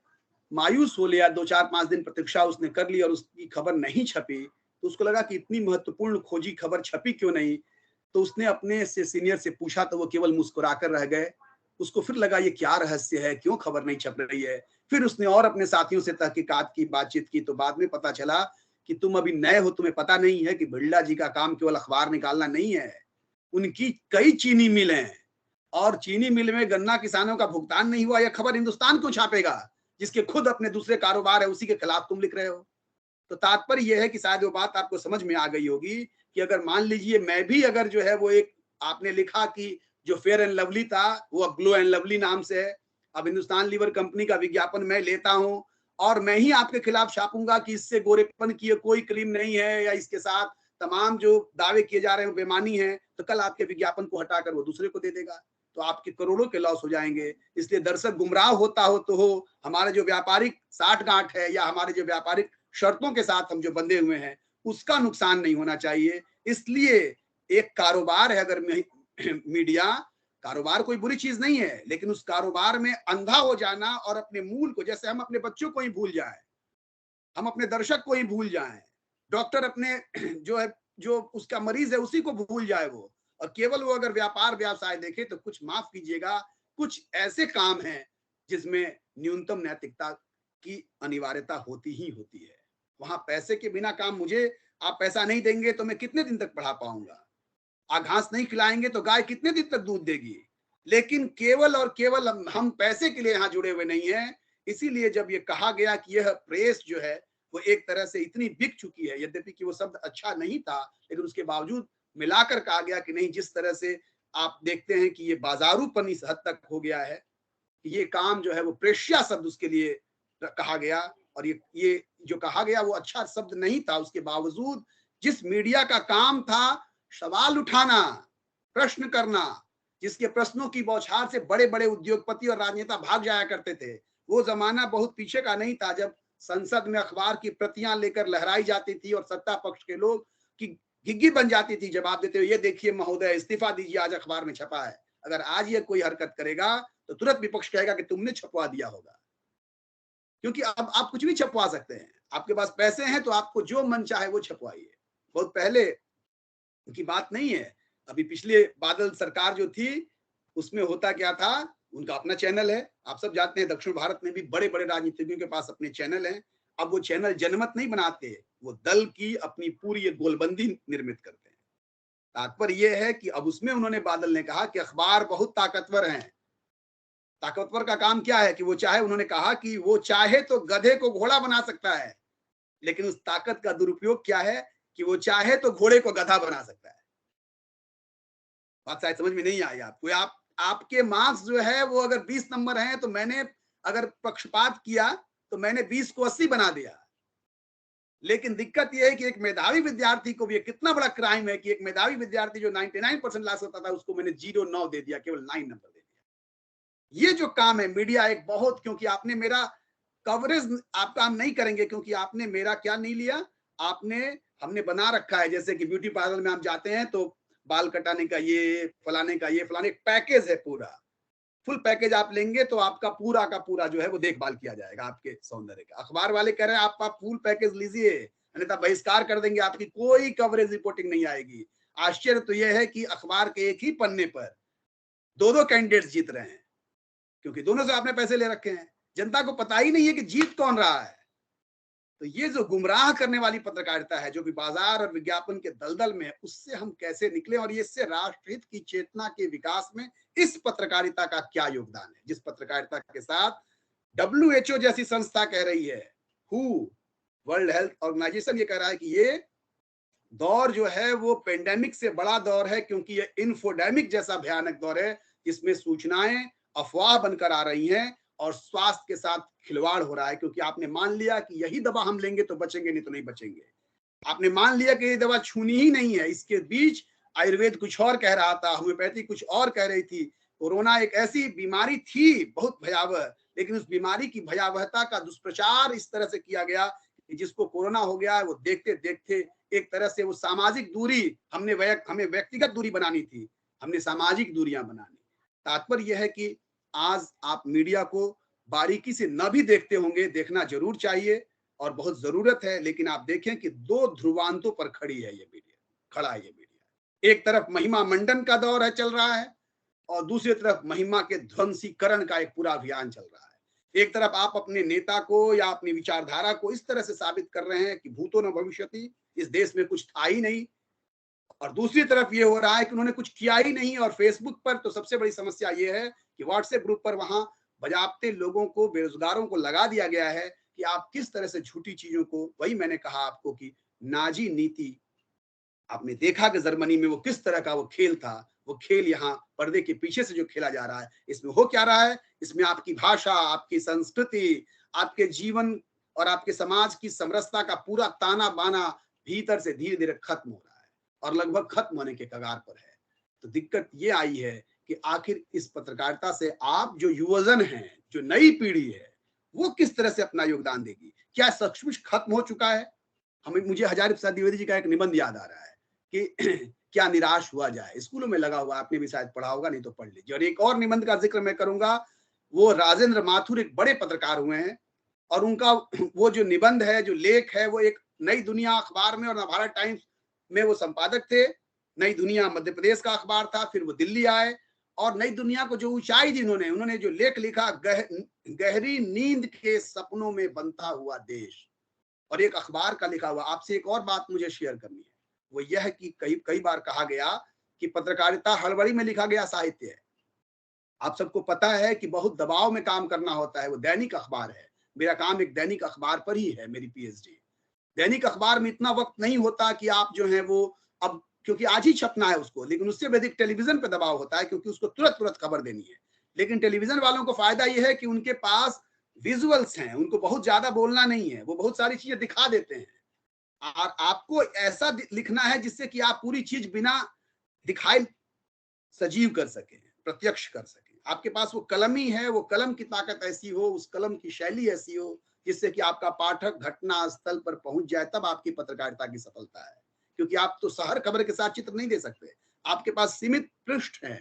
मायूस हो लिया, 2-4-5 दिन प्रतीक्षा उसने कर ली और उसकी खबर नहीं छपी, तो उसको लगा कि इतनी महत्वपूर्ण खोजी खबर छपी क्यों नहीं। तो उसने अपने से सीनियर से पूछा, तो वो केवल मुस्कुराकर रह गए। उसको फिर लगा ये क्या रहस्य है, क्यों खबर नहीं छप रही है। फिर उसने और अपने साथियों से तहकीकात की, बातचीत की, तो बाद में पता चला कि तुम अभी नए हो, तुम्हें पता नहीं है कि बिरला जी का काम केवल अखबार निकालना नहीं है। उनकी कई चीनी मिल हैं, और चीनी मिल में गन्ना किसानों का भुगतान नहीं हुआ, यह खबर हिंदुस्तान क्यों छापेगा, जिसके खुद अपने दूसरे कारोबार है, उसी के खिलाफ तुम लिख रहे हो। तो तात्पर्य यह है कि शायद वो बात आपको समझ में आ गई होगी कि अगर मान लीजिए मैं भी अगर जो है वो एक, आपने लिखा कि जो फेयर एंड लवली था वो अब ग्लो एंड लवली नाम से है। अब हिंदुस्तान लीवर कंपनी का विज्ञापन मैं लेता हूं और मैं ही आपके खिलाफ छापूंगा कि इससे गोरेपन की कोई क्रीम नहीं है, या इसके साथ तमाम जो दावे किए जा रहे हैं बेमानी है, तो कल आपके विज्ञापन को हटाकर वो दूसरे को दे देगा, तो आपके करोड़ों के लॉस हो जाएंगे। इसलिए दर्शक गुमराह होता हो तो हो, हमारे जो व्यापारिक साठगांठ है या हमारे जो व्यापारिक शर्तों के साथ हम जो बंधे हुए हैं, उसका नुकसान नहीं होना चाहिए। इसलिए एक कारोबार है, अगर मीडिया कारोबार कोई बुरी चीज नहीं है, लेकिन उस कारोबार में अंधा हो जाना और अपने मूल को, जैसे हम अपने बच्चों को ही भूल जाए, हम अपने दर्शक को ही भूल जाएं, डॉक्टर अपने जो है, जो उसका मरीज है उसी को भूल जाए वो, और केवल वो अगर व्यापार व्यवसाय देखे, तो कुछ माफ कीजिएगा, कुछ ऐसे काम हैं जिसमें न्यूनतम नैतिकता की अनिवार्यता होती ही होती है। वहां पैसे के बिना काम, मुझे आप पैसा नहीं देंगे तो मैं कितने दिन तक पढ़ा पाऊंगा। आप घास नहीं खिलाएंगे तो गाय कितने दिन तक दूध देगी। लेकिन केवल और केवल हम पैसे के लिए यहाँ जुड़े हुए नहीं हैं। इसीलिए जब ये कहा गया कि यह प्रेस जो है वो एक तरह से इतनी बिक चुकी है, यद्यपि कि वो शब्द अच्छा नहीं था, लेकिन उसके बावजूद मिलाकर कहा गया कि नहीं, जिस तरह से आप देखते हैं कि ये बाजारूपन इस हद तक हो गया है कि ये काम जो है वो प्रेष्या शब्द उसके लिए कहा गया। और ये जो कहा गया वो अच्छा शब्द नहीं था, उसके बावजूद जिस मीडिया का काम था सवाल उठाना, प्रश्न करना, जिसके प्रश्नों की बौछार से बड़े बड़े उद्योगपति और राजनेता भाग जाया करते थे, वो जमाना बहुत पीछे का नहीं था जब संसद में अखबार की प्रतियां लेकर लहराई जाती थी और सत्ता पक्ष के लोग की घिग्गी बन जाती थी जवाब देते हुए, ये देखिए महोदय इस्तीफा दीजिए, आज अखबार में छपा है। अगर आज ये कोई हरकत करेगा तो तुरंत विपक्ष कहेगा कि तुमने छपवा दिया होगा, क्योंकि अब आप कुछ भी छपवा सकते हैं, आपके पास पैसे हैं तो आपको जो मन चाहे वो छपवाइए। बहुत पहले की बात नहीं है, अभी पिछले बादल सरकार जो थी उसमें होता क्या था, उनका अपना चैनल है, आप सब जानते हैं दक्षिण भारत में भी बड़े बड़े राजनीतिज्ञों के पास अपने चैनल हैं। अब वो चैनल जनमत नहीं बनाते, वो दल की अपनी पूरी एक गोलबंदी निर्मित करते हैं। तात्पर्य यह है कि अब उसमें उन्होंने, बादल ने कहा कि अखबार बहुत ताकतवर हैं। ताकतवर का काम क्या है कि वो चाहे, उन्होंने कहा कि वो चाहे तो गधे को घोड़ा बना सकता है, लेकिन उस ताकत का दुरुपयोग क्या है कि वो चाहे तो घोड़े को गधा बना सकता है। बात शायद समझ में नहीं आई आपको। आपके मार्क्स जो है वो अगर 20 नंबर हैं तो मैंने अगर पक्षपात किया तो मैंने 20 को 80 बना दिया। लेकिन दिक्कत ये है कि एक मेधावी विद्यार्थी को भी, ये कितना बड़ा क्राइम है कि एक मेधावी विद्यार्थी जो 99% ला सकता था उसको मैंने 0.9 दे दिया, केवल 9 नंबर दे दिया। ये जो काम है मीडिया एक बहुत, क्योंकि आपने मेरा कवरेज, आप काम नहीं करेंगे क्योंकि आपने मेरा क्या नहीं लिया, हमने बना रखा है जैसे कि ब्यूटी पार्लर में आप जाते हैं तो बाल कटाने का ये, फलाने का ये, फलाने पैकेज है, पूरा फुल पैकेज आप लेंगे तो आपका पूरा का पूरा जो है वो देखभाल किया जाएगा आपके सौंदर्य का। अखबार वाले कह रहे हैं आप फुल पैकेज लीजिए, अन्यथा बहिष्कार कर देंगे, आपकी कोई कवरेज रिपोर्टिंग नहीं आएगी। आश्चर्य तो यह है कि अखबार के एक ही पन्ने पर दो दो कैंडिडेट्स जीत रहे हैं, क्योंकि दोनों से आपने पैसे ले रखे हैं। जनता को पता ही नहीं है कि जीत कौन रहा है। तो ये जो गुमराह करने वाली पत्रकारिता है जो कि बाजार और विज्ञापन के दलदल में है, उससे हम कैसे निकले और इससे राष्ट्रहित की चेतना के विकास में इस पत्रकारिता का क्या योगदान है, जिस पत्रकारिता के साथ WHO जैसी संस्था कह रही है, हु, वर्ल्ड हेल्थ ऑर्गेनाइजेशन ये कह रहा है कि ये दौर जो है वो पेंडेमिक से बड़ा दौर है, क्योंकि ये इन्फोडेमिक जैसा भयानक दौर है जिसमें सूचनाएं अफवाह बनकर आ रही हैं और स्वास्थ्य के साथ खिलवाड़ हो रहा है। क्योंकि आपने मान लिया कि यही दवा हम लेंगे तो बचेंगे, नहीं तो नहीं बचेंगे। आपने मान लिया कि ये दवा छूनी ही नहीं है। इसके बीच आयुर्वेद कुछ और कह रहा था, होम्योपैथी कुछ और कह रही थी। कोरोना एक ऐसी बीमारी थी बहुत भयावह, लेकिन उस बीमारी की भयावहता का दुष्प्रचार इस तरह से किया गया कि जिसको कोरोना हो गया है वो देखते देखते एक तरह से वो सामाजिक दूरी, हमें व्यक्तिगत दूरी बनानी थी, हमने सामाजिक दूरियां बनानी। तात्पर्य यह है कि आज आप मीडिया को बारीकी से न भी देखते होंगे, देखना जरूर चाहिए और बहुत जरूरत है। लेकिन आप देखें कि दो ध्रुवांतों पर खड़ी है ये मीडिया, खड़ा है ये मीडिया। एक तरफ महिमा मंडन का दौर है, चल रहा है, और दूसरी तरफ महिमा के ध्वंसीकरण का एक पूरा अभियान चल रहा है। एक तरफ आप अपने नेता को या अपनी विचारधारा को इस तरह से साबित कर रहे हैं कि भूतो न भविष्यति, इस देश में कुछ था ही नहीं, और दूसरी तरफ ये हो रहा है कि उन्होंने कुछ किया ही नहीं। और फेसबुक पर तो सबसे बड़ी समस्या ये है कि व्हाट्सएप ग्रुप पर वहां बजाबते लोगों को, बेरोजगारों को लगा दिया गया है कि आप किस तरह से झूठी चीजों को, वही मैंने कहा आपको कि नाजी नीति, आपने देखा कि जर्मनी में वो किस तरह का वो खेल था, वो खेल यहाँ पर्दे के पीछे से जो खेला जा रहा है, इसमें हो क्या रहा है, इसमें आपकी भाषा, आपकी संस्कृति, आपके जीवन और आपके समाज की समरसता का पूरा ताना बाना भीतर से धीरे धीरे खत्म हो रहा है और लगभग खत्म होने के कगार पर है। तो दिक्कत ये आई है कि आखिर इस पत्रकारिता से आप जो युवजन हैं, जो नई पीढ़ी है, वो किस तरह से अपना योगदान देगी। क्या सचमुच खत्म हो चुका है? मुझे हजारी प्रसाद द्विवेदी जी का एक निबंध याद आ रहा है कि क्या निराश हुआ जाए, स्कूलों में लगा हुआ, आपने भी शायद पढ़ा होगा, नहीं तो पढ़ लीजिए। और एक और निबंध का जिक्र मैं करूंगा, वो राजेंद्र माथुर एक बड़े पत्रकार हुए हैं और उनका वो जो निबंध है, जो लेख है, वो एक नई दुनिया अखबार में और नवभारत टाइम्स में वो संपादक थे। नई दुनिया मध्य प्रदेश का अखबार था, फिर वो दिल्ली आए और नई दुनिया को जो ऊंचाई दी उन्होंने जो लेख लिखा, गहरी नींद के सपनों में बनता हुआ देश, और एक अखबार का लिखा हुआ। आपसे एक और बात मुझे शेयर करनी है, वो यह है कि कई बार कहा गया कि पत्रकारिता हड़बड़ी में लिखा गया साहित्य है। आप सबको पता है कि बहुत दबाव में काम करना होता है, वो दैनिक अखबार है। मेरा काम एक दैनिक अखबार पर ही है, मेरी पीएचडी। दैनिक अखबार में इतना वक्त नहीं होता कि आप जो है वो अब, क्योंकि आज ही छपना है उसको, लेकिन उससे भी अधिक टेलीविजन पे दबाव होता है क्योंकि उसको तुरंत तुरंत खबर देनी है। लेकिन टेलीविजन वालों को फायदा ये है कि उनके पास विजुअल्स हैं, उनको बहुत ज्यादा बोलना नहीं है, वो बहुत सारी चीजें दिखा देते हैं। और आपको ऐसा लिखना है जिससे कि आप पूरी चीज बिना दिखाए सजीव कर सकें, प्रत्यक्ष कर सकें। आपके पास वो कलम ही है, वो कलम की ताकत ऐसी हो, उस कलम की शैली ऐसी हो जिससे कि आपका पाठक घटना स्थल पर पहुंच जाए, तब आपकी पत्रकारिता की सफलता है। क्योंकि आप तो हर खबर के साथ चित्र नहीं दे सकते, आपके पास सीमित पृष्ठ हैं।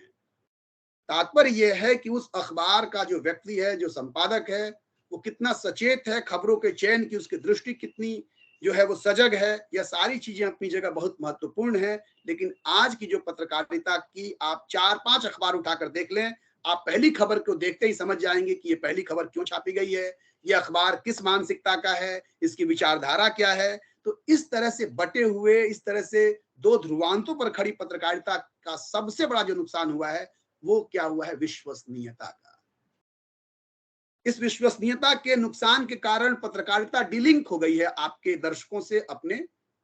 तात्पर्य यह है कि उस अखबार का जो व्यक्ति है, जो संपादक है, वो कितना सचेत है, खबरों के चयन की उसकी दृष्टि कितनी जो है वो सजग है। यह सारी चीजें अपनी जगह बहुत महत्वपूर्ण है। लेकिन आज की जो पत्रकारिता की, आप 4-5 अखबार उठाकर देख लें, आप पहली खबर को देखते ही समझ जाएंगे कि ये पहली खबर क्यों छापी गई है, ये अखबार किस मानसिकता का है, इसकी विचारधारा क्या है। तो इस तरह से बटे हुए, इस तरह से दो ध्रुवांतों पर खड़ी पत्रकारिता का सबसे बड़ा जो नुकसान हुआ है वो क्या हुआ है, विश्वसनीयता का। इस विश्वसनीयता के नुकसान के कारण पत्रकारिता डिलिंक हो गई है आपके दर्शकों से, अपने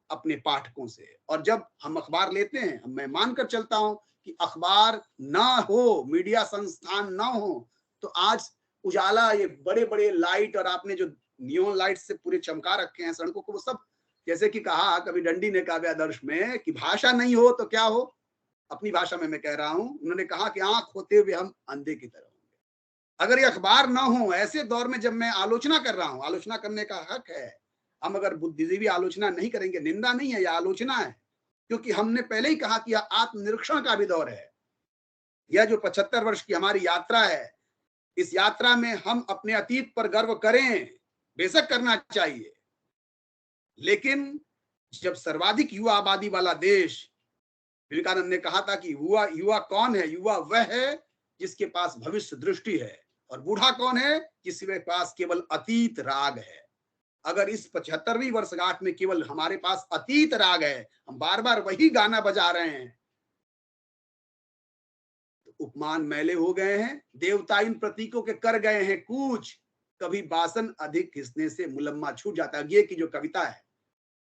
अपने पाठकों से। और जब हम अखबार लेते हैं, मैं मानकर चलता हूं कि अखबार ना हो, मीडिया संस्थान ना हो, तो आज उजाला, ये बड़े बड़े लाइट, और आपने जो नियोन लाइट से पूरे चमका रखे हैं सड़कों को, वो सब, जैसे कि कहा कभी डंडी ने काव्य आदर्श में कि भाषा नहीं हो तो क्या हो, अपनी भाषा में मैं कह रहा हूं, उन्होंने कहा कि आंख होते हुए हम अंधे की तरह। अगर ये अखबार ना हो, ऐसे दौर में जब मैं आलोचना कर रहा हूं, आलोचना करने का हक है, हम अगर बुद्धिजीवी आलोचना नहीं करेंगे, निंदा नहीं है, यह आलोचना है। क्योंकि हमने पहले ही कहा कि यह आत्मनिरीक्षण का भी दौर है। यह जो 75 वर्ष की हमारी यात्रा है, इस यात्रा में हम अपने अतीत पर गर्व करें, बेशक करना चाहिए। लेकिन जब सर्वाधिक युवा आबादी वाला देश, विवेकानंद ने कहा था कि युवा युवा कौन है, युवा वह है जिसके पास भविष्य दृष्टि है, और बूढ़ा कौन है, जिसके पास केवल अतीत राग है। अगर इस 75वीं वर्षगांठ में केवल हमारे पास अतीत राग है, हम बार बार वही गाना बजा रहे हैं, तो उपमान मैले हो गए हैं, देवता इन प्रतीकों के कर गए हैं कूच, कभी बासन अधिक घिसने से मुलम्मा छूट जाता है। ये की जो कविता है,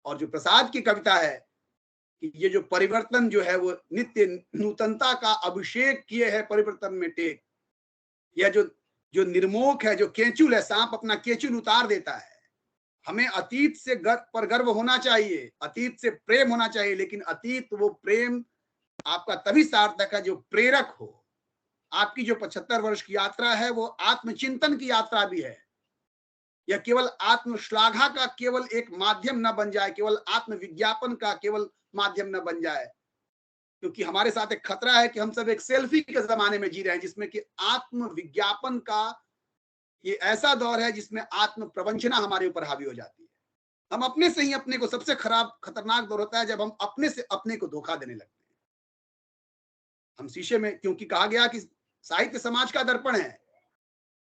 और जो प्रसाद की कविता है कि ये जो परिवर्तन जो है वो नित्य नूतनता का अभिषेक किए है परिवर्तन में टेक, यह जो जो निर्मोक है, जो केचुल है, सांप अपना केचुल उतार देता है। हमें अतीत से पर गर्व होना चाहिए, अतीत से प्रेम होना चाहिए, लेकिन अतीत वो प्रेम आपका तभी सार्थक है जो प्रेरक हो। आपकी जो 75 वर्ष की यात्रा है वो आत्मचिंतन की यात्रा भी है। यह केवल आत्मश्लाघा का केवल एक माध्यम न बन जाए, केवल आत्मविज्ञापन का केवल माध्यम न बन जाए। क्योंकि हमारे साथ एक खतरा है कि हम सब एक सेल्फी के जमाने में जी रहे हैं, जिसमें कि आत्म विज्ञापन का ये ऐसा दौर है जिसमें आत्म प्रवंचना हमारे ऊपर हावी हो जाती है। हम अपने से ही अपने को, सबसे खतरनाक दौर होता है जब हम अपने से अपने को धोखा देने लगते हैं। हम शीशे में, क्योंकि कहा गया कि साहित्य समाज का दर्पण है,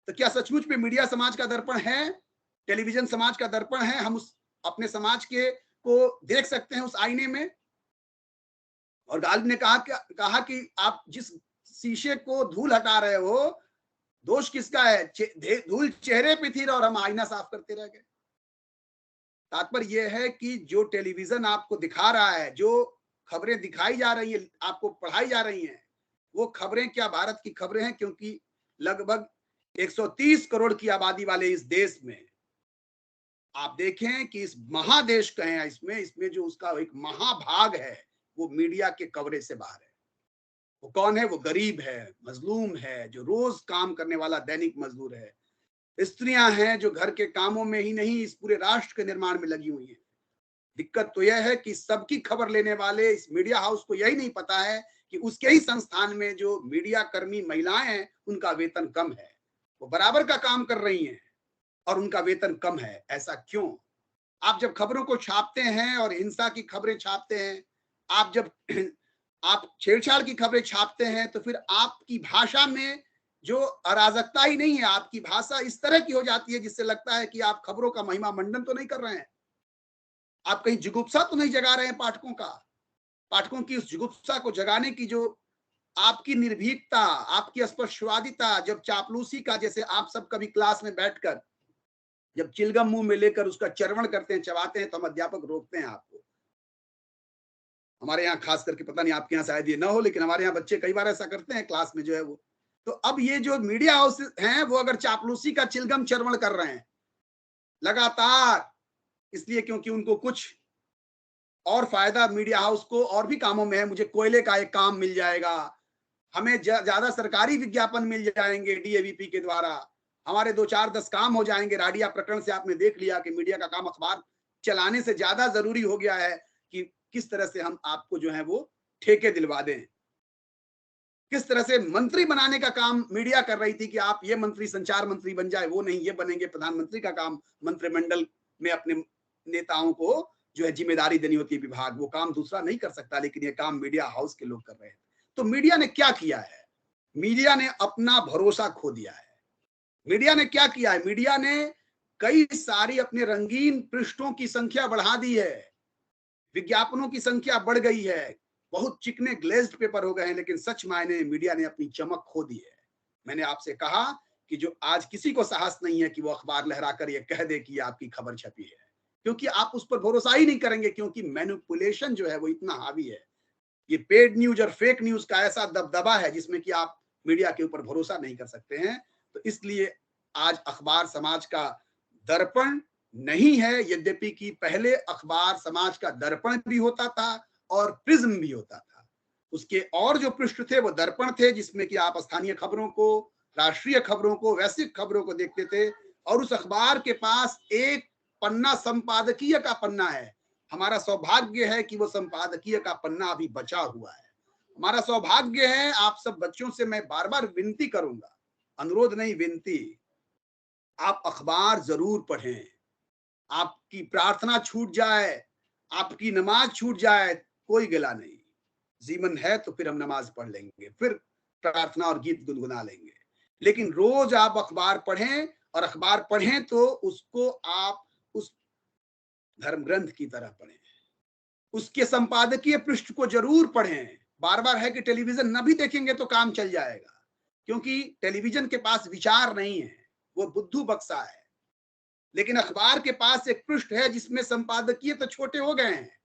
तो क्या सचमुच में मीडिया समाज का दर्पण है, टेलीविजन समाज का दर्पण है? हम उस अपने समाज के को देख सकते हैं उस आईने में? और गालिब ने कहा कि आप जिस शीशे को धूल हटा रहे हो, दोष किसका है? धूल चेहरे पे थी और हम आईना साफ करते रह गए। तात्पर्य यह है कि जो टेलीविजन आपको दिखा रहा है, जो खबरें दिखाई जा रही है, आपको पढ़ाई जा रही हैं, वो खबरें क्या भारत की खबरें हैं? क्योंकि लगभग 130 करोड़ की आबादी वाले इस देश में आप देखें कि इस महादेश कहें, इसमें जो उसका एक महाभाग है वो मीडिया के कवरेज से बाहर है। वो कौन है? वो गरीब है, मजलूम है, जो रोज काम करने वाला दैनिक मजदूर है, स्त्रियां हैं जो घर के कामों में ही नहीं इस पूरे राष्ट्र के निर्माण में लगी हुई हैं। दिक्कत तो यह है कि सबकी खबर लेने वाले इस मीडिया हाउस को यही नहीं पता है कि उसके ही संस्थान में जो मीडिया कर्मी महिलाएं हैं उनका वेतन कम है। वो बराबर का काम कर रही हैं और उनका वेतन कम है। ऐसा क्यों? आप जब खबरों को छापते हैं और हिंसा की खबरें छापते हैं, आप जब आप छेड़छाड़ की खबरें छापते हैं, तो फिर आपकी भाषा में जो अराजकता ही नहीं है, आपकी भाषा इस तरह की हो जाती है जिससे लगता है कि आप खबरों का महिमा मंडन तो नहीं कर रहे हैं, आप कहीं जुगुप्सा तो नहीं जगा रहे हैं पाठकों की उस जुगुप्सा को जगाने की जो आपकी निर्भीकता, आपकी स्पर्शवादिता, जब चापलूसी का, जैसे आप सब कभी क्लास में बैठकर जब चिलगम मुंह में लेकर उसका चरवण करते हैं, चबाते हैं, तो हम अध्यापक रोकते हैं आपको। हमारे यहाँ खास करके, पता नहीं आपके यहाँ शायद ये ना हो, लेकिन हमारे यहाँ बच्चे कई बार ऐसा करते हैं क्लास में जो है वो। तो अब ये जो मीडिया हाउस हैं वो अगर चापलूसी का चिलगम चरवण कर रहे हैं लगातार, इसलिए क्योंकि उनको कुछ और फायदा मीडिया हाउस को और भी कामों में है। मुझे कोयले का एक काम मिल जाएगा, हमें ज्यादा सरकारी विज्ञापन मिल जाएंगे डीएवीपी के द्वारा, हमारे 2-4-10 काम हो जाएंगे। राडिया प्रकरण से आपने देख लिया कि मीडिया का काम अखबार चलाने से ज्यादा जरूरी हो गया है कि किस तरह से हम आपको जो है वो ठेके दिलवा दें। किस तरह से मंत्री बनाने का काम मीडिया कर रही थी कि आप ये मंत्री संचार मंत्री बन जाए, वो नहीं, ये बनेंगे प्रधानमंत्री का काम, मंत्रिमंडल में अपने नेताओं को जो है जिम्मेदारी देनी होती है विभाग, वो काम दूसरा नहीं कर सकता, लेकिन ये काम मीडिया हाउस के लोग कर रहे हैं। तो मीडिया ने क्या किया है? मीडिया ने अपना भरोसा खो दिया है। मीडिया ने क्या किया है? मीडिया ने कई सारी अपने रंगीन पृष्ठों की संख्या बढ़ा दी है, विज्ञापनों की संख्या बढ़ गई है, बहुत चिकने ग्लेज्ड पेपर हो गए हैं, लेकिन सच मायने मीडिया ने अपनी चमक खो दी है। मैंने आपसे कहा कि जो आज किसी को साहस नहीं है कि वो अखबार लहराकर ये कह दे कि आपकी खबर छपी है, क्योंकि आप उस पर भरोसा ही नहीं करेंगे, क्योंकि मैनिपुलेशन जो है वो इतना हावी है। ये पेड न्यूज और फेक न्यूज का ऐसा दबदबा है जिसमें कि आप मीडिया के ऊपर भरोसा नहीं कर सकते हैं। तो इसलिए आज अखबार समाज का दर्पण नहीं है, यद्यपि कि पहले अखबार समाज का दर्पण भी होता था और प्रिज्म भी होता था। उसके और जो पृष्ठ थे वो दर्पण थे, जिसमें कि आप स्थानीय खबरों को, राष्ट्रीय खबरों को, वैश्विक खबरों को देखते थे। और उस अखबार के पास एक पन्ना संपादकीय का पन्ना है। हमारा सौभाग्य है कि वो संपादकीय का पन्ना अभी बचा हुआ है। हमारा सौभाग्य है। आप सब बच्चों से मैं बार बार विनती करूंगा, अनुरोध नहीं विनती, आप अखबार जरूर पढ़ें। आपकी प्रार्थना छूट जाए, आपकी नमाज छूट जाए, कोई गिला नहीं। जीवन है तो फिर हम नमाज पढ़ लेंगे, फिर प्रार्थना और गीत गुनगुना लेंगे, लेकिन रोज आप अखबार पढ़ें, और अखबार पढ़ें तो उसको आप उस धर्म ग्रंथ की तरह पढ़ें, उसके संपादकीय पृष्ठ को जरूर पढ़ें। बार बार है कि टेलीविजन न भी देखेंगे तो काम चल जाएगा, क्योंकि टेलीविजन के पास विचार नहीं है, वो बुद्धू बक्सा है। लेकिन अखबार के पास एक पृष्ठ है जिसमें संपादकीय तो छोटे हो गए हैं।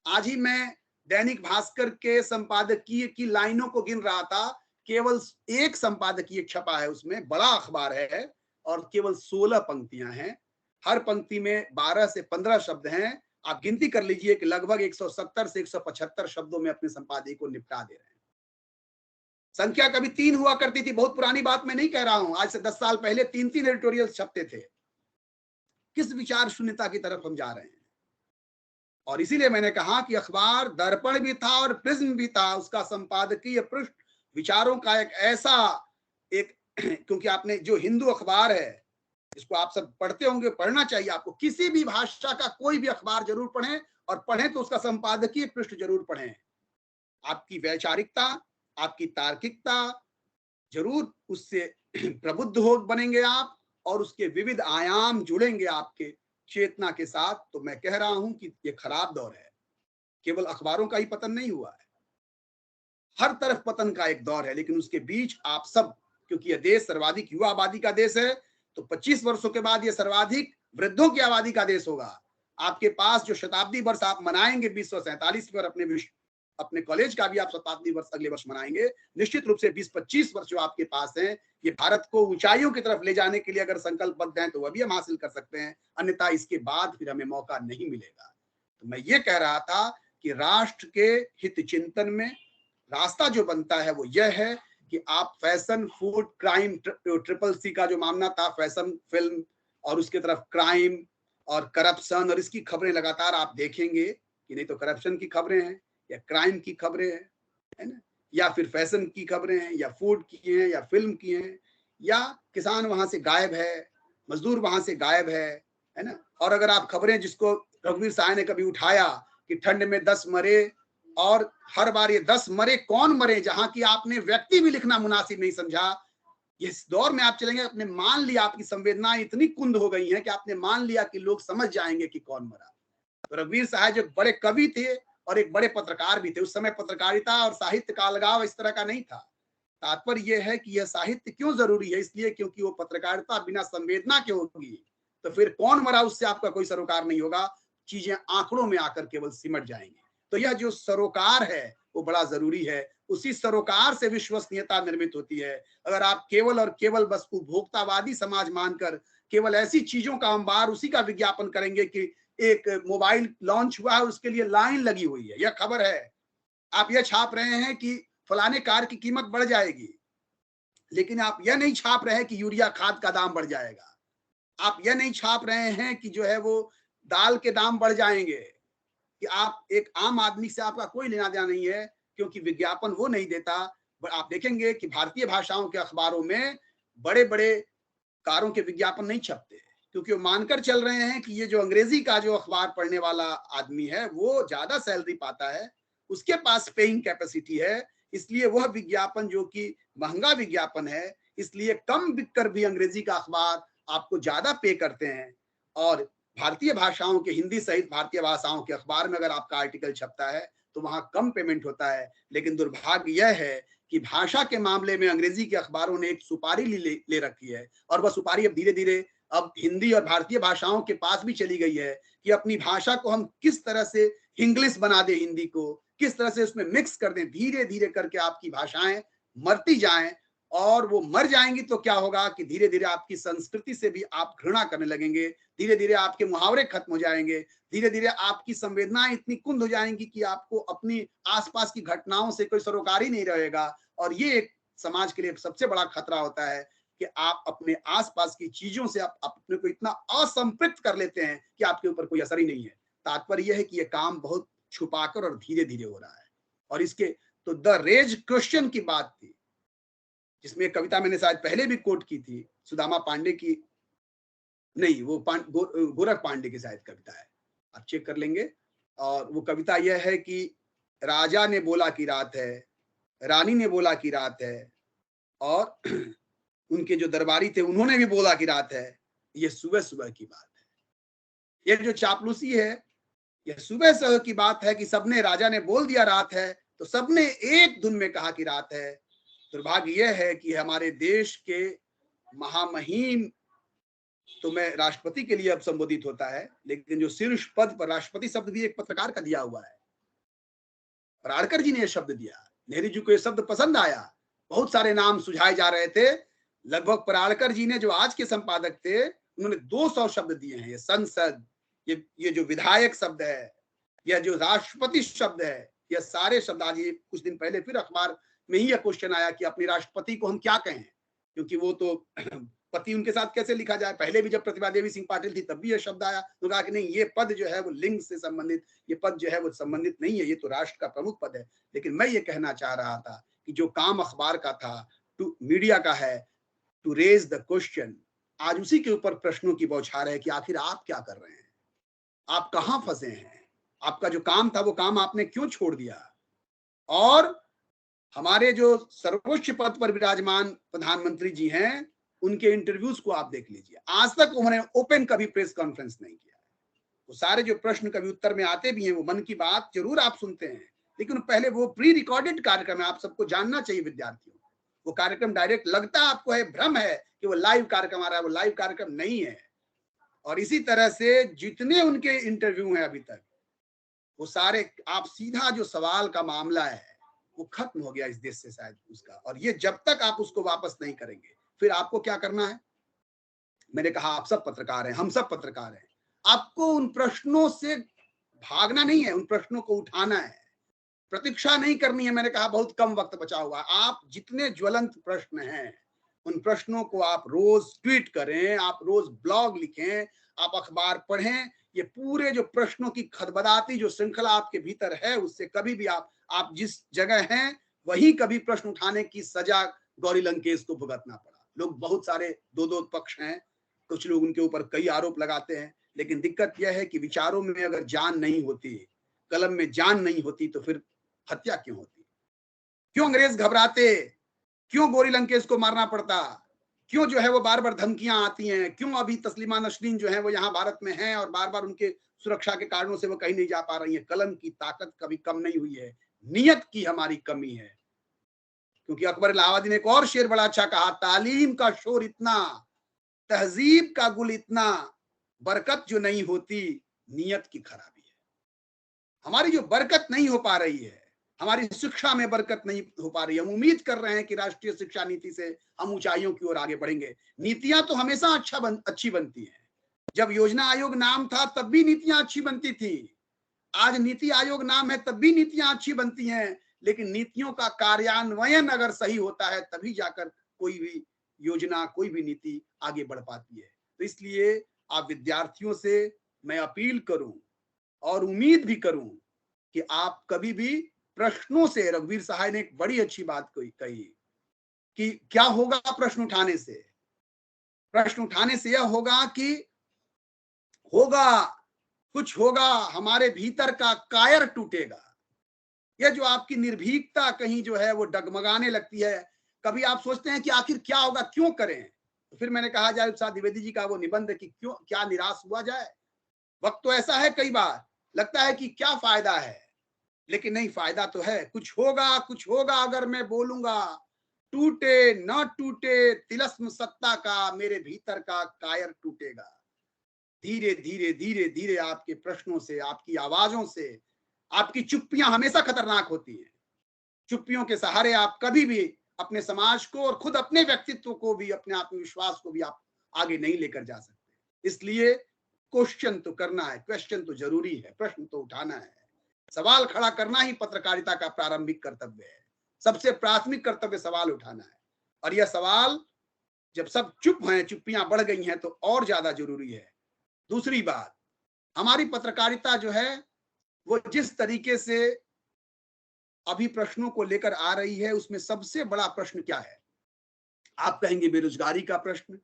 आज ही मैं दैनिक भास्कर के संपादकीय की लाइनों को गिन रहा था, केवल एक संपादकीय छपा है उसमें, बड़ा अखबार है, और केवल 16 पंक्तियां हैं। हर पंक्ति में 12 से 15 शब्द हैं। आप गिनती कर लीजिए कि लगभग 170 से 175 शब्दों में अपने संपादकीय को निपटा दे रहे हैं। संख्या कभी 3 हुआ करती थी, बहुत पुरानी बात मैं नहीं कह रहा हूं, आज से 10 साल पहले 3-3 एडिटोरियल छपते थे। किस विचार शून्यता की तरफ हम जा रहे हैं? और इसीलिए मैंने कहा कि अखबार दर्पण भी था और प्रिज्म भी था। उसका संपादकीय पृष्ठ विचारों का एक ऐसा एक क्योंकि आपने जो हिंदू अखबार है जिसको आप सब पढ़ते होंगे, पढ़ना चाहिए आपको, किसी भी भाषा का कोई भी अखबार जरूर पढ़ें, और पढ़ें तो उसका संपादकीय पृष्ठ जरूर पढ़ें। आपकी वैचारिकता, आपकी तार्किकता जरूर उससे प्रबुद्ध हो बनेंगे आप, और उसके विविध आयाम जुड़ेंगे आपके चेतना के साथ। तो मैं कह रहा हूं कि ये खराब दौर है। केवल अखबारों का ही पतन नहीं हुआ है, हर तरफ पतन का एक दौर है, लेकिन उसके बीच आप सब, क्योंकि यह देश सर्वाधिक युवा आबादी का देश है, तो 25 वर्षों के बाद यह सर्वाधिक वृद्धों की आबादी का देश होगा। आपके पास जो शताब्दी वर्ष आप मनाएंगे 2047 पर, अपने कॉलेज का भी आप शताब्दी वर्ष अगले वर्ष मनाएंगे, निश्चित रूप से 20-25 वर्ष जो आपके पास हैं, ये भारत को ऊंचाइयों की तरफ ले जाने के लिए अगर संकल्पबद्ध हैं तो वह भी हम हासिल कर सकते हैं, अन्यथा इसके बाद फिर हमें मौका नहीं मिलेगा। तो मैं ये कह रहा था कि राष्ट्र के हित चिंतन में रास्ता जो बनता है वो यह है कि आप fashion, food, crime, triple C का जो मामला था, फैशन, फिल्म, और उसके तरफ क्राइम और करप्शन, और इसकी खबरें लगातार आप देखेंगे कि नहीं तो करप्शन की खबरें हैं या क्राइम की खबरें हैं, है ना, या फिर फैशन की खबरें हैं, या फूड की हैं, या फिल्म की हैं, या किसान वहां से गायब है, मजदूर वहां से गायब है ना। और अगर आप खबरें जिसको रघुवीर साय ने कभी उठाया कि ठंड में 10 मरे, और हर बार ये 10 मरे कौन मरे, जहां की आपने व्यक्ति भी लिखना मुनासिब नहीं समझा। इस दौर में आप चलेंगे, आपने मान लिया, आपकी संवेदनाएं इतनी कुंद हो गई हैं कि आपने मान लिया कि लोग समझ जाएंगे कि कौन मरा। तो रघुवीर साय जो बड़े कवि थे, और एक बड़े पत्रकार भी थे। उस समय पत्रकारिता और साहित्य का अलगाव इस तरह का नहीं था। तात्पर्य यह है कि यह साहित्य क्यों जरूरी है, इसलिए क्योंकि वो पत्रकारिता बिना संवेदना के होगी तो फिर कौन मरा उससे आपका कोई सरोकार नहीं होगा, चीजें आंकड़ों में आकर केवल सिमट जाएंगी। तो यह जो सरोकार है वो बड़ा जरूरी है। उसी सरोकार से विश्वसनीयता निर्मित होती है। अगर आप केवल और केवल बस उपभोक्तावादी समाज मानकर केवल ऐसी चीजों का अंबार, उसी का विज्ञापन करेंगे कि एक मोबाइल लॉन्च हुआ है उसके लिए लाइन लगी हुई है, यह खबर है, आप यह छाप रहे हैं कि फलाने कार की कीमत बढ़ जाएगी, लेकिन आप यह नहीं छाप रहे हैं कि यूरिया खाद का दाम बढ़ जाएगा। आप यह नहीं छाप रहे हैं कि जो है वो दाल के दाम बढ़ जाएंगे। कि आप एक आम आदमी से आपका कोई लेना देना नहीं है, क्योंकि विज्ञापन वो नहीं देता। आप देखेंगे कि भारतीय भाषाओं के अखबारों में बड़े बड़े कारों के विज्ञापन नहीं छपते, क्योंकि वो मानकर चल रहे हैं कि ये जो अंग्रेजी का जो अखबार पढ़ने वाला आदमी है वो ज्यादा सैलरी पाता है, उसके पास पेइंग कैपेसिटी है, इसलिए वह विज्ञापन जो कि महंगा विज्ञापन है, इसलिए कम बिककर भी अंग्रेजी का अखबार आपको ज्यादा पे करते हैं। और भारतीय भाषाओं के, हिंदी सहित भारतीय भाषाओं के अखबार में अगर आपका आर्टिकल छपता है तो वहां कम पेमेंट होता है। लेकिन दुर्भाग्य यह है कि भाषा के मामले में अंग्रेजी के अखबारों ने एक सुपारी ले रखी है, और वह सुपारी अब धीरे धीरे अब हिंदी और भारतीय भाषाओं के पास भी चली गई है कि अपनी भाषा को हम किस तरह से इंग्लिश बना दे, हिंदी को किस तरह से उसमें मिक्स कर दें। धीरे धीरे करके आपकी भाषाएं मरती जाएं, और वो मर जाएंगी तो क्या होगा कि धीरे धीरे आपकी संस्कृति से भी आप घृणा करने लगेंगे, धीरे धीरे आपके मुहावरे खत्म हो जाएंगे, धीरे धीरे आपकी संवेदनाएं इतनी कुंद हो जाएंगी कि आपको अपनी आसपास की घटनाओं से कोई सरोकार ही नहीं रहेगा। और ये एक समाज के लिए सबसे बड़ा खतरा होता है कि आप अपने आसपास की चीजों से आप अपने को इतना असंपृक्त कर लेते हैं कि आपके ऊपर कोई असर ही नहीं है। तात्पर्य यह है कि यह काम बहुत छुपाकर और धीरे धीरे हो रहा है। और इसके तो द रेज क्वेश्चन की बात थी, जिसमें कविता मैंने शायद पहले भी कोट की थी, सुदामा पांडे की नहीं, वो गोरख पांडे की शायद कविता है, आप चेक कर लेंगे। और वो कविता यह है कि राजा ने बोला कि रात है, रानी ने बोला कि रात है, और उनके जो दरबारी थे उन्होंने भी बोला कि रात है। ये सुबह सुबह की बात है, ये जो चापलूसी है, यह सुबह सुबह की बात है कि सबने, राजा ने बोल दिया रात है तो सबने एक धुन में कहा कि रात है। दुर्भाग्य यह है कि हमारे देश के महामहिम, तो मैं राष्ट्रपति के लिए अब संबोधित होता है, लेकिन जो शीर्ष पद पर राष्ट्रपति शब्द भी एक पत्रकार का दिया हुआ है, पराड़कर जी ने यह शब्द दिया, नेहरू जी को यह शब्द पसंद आया। बहुत सारे नाम सुझाए जा रहे थे, लगभग पराड़कर जी ने, जो आज के संपादक थे, उन्होंने 200 शब्द दिए हैं। ये संसद, ये जो विधायक शब्द है, यह जो राष्ट्रपति शब्द है, यह सारे शब्द, आज ये कुछ दिन पहले फिर अखबार में ही यह क्वेश्चन आया कि अपने राष्ट्रपति को हम क्या कहें, क्योंकि वो तो पति उनके साथ कैसे लिखा जाए। पहले भी जब प्रतिभा देवी सिंह पाटिल थी तब भी यह शब्द आया, तो कहा कि नहीं, ये पद जो है वो लिंग से संबंधित, ये पद जो है वो संबंधित नहीं है, ये तो राष्ट्र का प्रमुख पद है। लेकिन मैं ये कहना चाह रहा था कि जो काम अखबार का था, मीडिया का है, टू रेज द क्वेश्चन, आज उसी के ऊपर प्रश्नों की बौछार है कि आखिर आप क्या कर रहे हैं, आप कहां फंसे हैं, आपका जो काम था वो काम आपने क्यों छोड़ दिया। और हमारे जो सर्वोच्च पद पर विराजमान प्रधानमंत्री जी हैं, उनके इंटरव्यूज को आप देख लीजिए, आज तक उन्होंने ओपन कभी प्रेस कॉन्फ्रेंस नहीं किया। वो सारे जो प्रश्न कभी उत्तर में आते भी हैं, वो मन की बात जरूर आप सुनते हैं, लेकिन पहले वो प्री रिकॉर्डेड कार्यक्रम है, आप सबको जानना चाहिए विद्यार्थियों। वो कार्यक्रम डायरेक्ट लगता आपको है, भ्रम है कि वो लाइव कार्यक्रम आ रहा है, वो लाइव कार्यक्रम नहीं है। और इसी तरह से जितने उनके इंटरव्यू हैं अभी तक, वो सारे, आप सीधा जो सवाल का मामला है वो खत्म हो गया इस देश से शायद उसका। और ये जब तक आप उसको वापस नहीं करेंगे, फिर आपको क्या करना है। मैंने कहा आप सब पत्रकार हैं, हम सब पत्रकार हैं, आपको उन प्रश्नों से भागना नहीं है, उन प्रश्नों को उठाना है, प्रतीक्षा नहीं करनी है। मैंने कहा बहुत कम वक्त बचा हुआ है, आप जितने ज्वलंत प्रश्न हैं उन प्रश्नों को आप रोज ट्वीट करें, आप रोज ब्लॉग लिखें, आप अखबार पढ़ें। ये पूरे जो प्रश्नों की खदबदाती जो श्रृंखला आपके भीतर है, उससे कभी भी आप जिस जगह हैं वही कभी प्रश्न उठाने की सजा गौरी लंकेश को भुगतना पड़ा। लोग बहुत सारे दो पक्ष हैं, कुछ लोग उनके ऊपर कई आरोप लगाते हैं, लेकिन दिक्कत यह है कि विचारों में अगर जान नहीं होती, कलम में जान नहीं होती, तो फिर हत्या क्यों होती। क्यों अंग्रेज घबराते, क्यों गौरी लंकेश को मारना पड़ता, क्यों जो है वो बार बार धमकियां आती हैं, क्यों अभी तस्लीमा नसरीन जो है वो यहाँ भारत में हैं और बार बार उनके सुरक्षा के कारणों से वो कहीं नहीं जा पा रही है। कलम की ताकत कभी कम नहीं हुई है, नियत की हमारी कमी है। क्योंकि अकबर इलाहाबादी ने एक और शेर बड़ा अच्छा कहा, तालीम का शोर इतना, तहजीब का गुल इतना, बरकत जो नहीं होती नियत की खराबी है। हमारी जो बरकत नहीं हो पा रही है, हमारी शिक्षा में बरकत नहीं हो पा रही है। हम उम्मीद कर रहे हैं कि राष्ट्रीय शिक्षा नीति से हम ऊंचाइयों की ओर आगे बढ़ेंगे। नीतियां तो हमेशा अच्छी बनती हैं। जब योजना आयोग नाम था तब भी नीतियां अच्छी बनती थी, आज नीति आयोग नाम है तब भी नीतियां अच्छी बनती हैं। लेकिन नीतियों का कार्यान्वयन अगर सही होता है तभी जाकर कोई भी योजना, कोई भी नीति आगे बढ़ पाती है। तो इसलिए आप विद्यार्थियों से मैं अपील करूं और उम्मीद भी करूं कि आप कभी भी प्रश्नों से, रघुवीर सहाय ने एक बड़ी अच्छी बात कही कि क्या होगा प्रश्न उठाने से। प्रश्न उठाने से यह होगा कि होगा कुछ होगा, हमारे भीतर का कायर टूटेगा। यह जो आपकी निर्भीकता कहीं जो है वो डगमगाने लगती है, कभी आप सोचते हैं कि आखिर क्या होगा, क्यों करें। तो फिर मैंने कहा जाए प्रसाद द्विवेदी जी का वो निबंध कि क्यों क्या निराश हुआ जाए। वक्त तो ऐसा है, कई बार लगता है कि क्या फायदा है, लेकिन नहीं, फायदा तो है। कुछ होगा अगर मैं बोलूंगा, टूटे न टूटे तिलस्म सत्ता का, मेरे भीतर का कायर टूटेगा। धीरे धीरे धीरे धीरे आपके प्रश्नों से, आपकी आवाजों से, आपकी चुप्पियां हमेशा खतरनाक होती हैं। चुप्पियों के सहारे आप कभी भी अपने समाज को और खुद अपने व्यक्तित्व को भी, अपने आत्मविश्वास को भी आप आगे नहीं लेकर जा सकते। इसलिए क्वेश्चन तो करना है, क्वेश्चन तो जरूरी है, प्रश्न तो उठाना है, सवाल खड़ा करना ही पत्रकारिता का प्रारंभिक कर्तव्य है। सबसे प्राथमिक कर्तव्य सवाल उठाना है। और यह सवाल जब सब चुप हैं, चुप्पियां बढ़ गई हैं, तो और ज्यादा जरूरी है। दूसरी बात, हमारी पत्रकारिता जो है वो जिस तरीके से अभी प्रश्नों को लेकर आ रही है, उसमें सबसे बड़ा प्रश्न क्या है? आप कहेंगे बेरोजगारी का प्रश्न।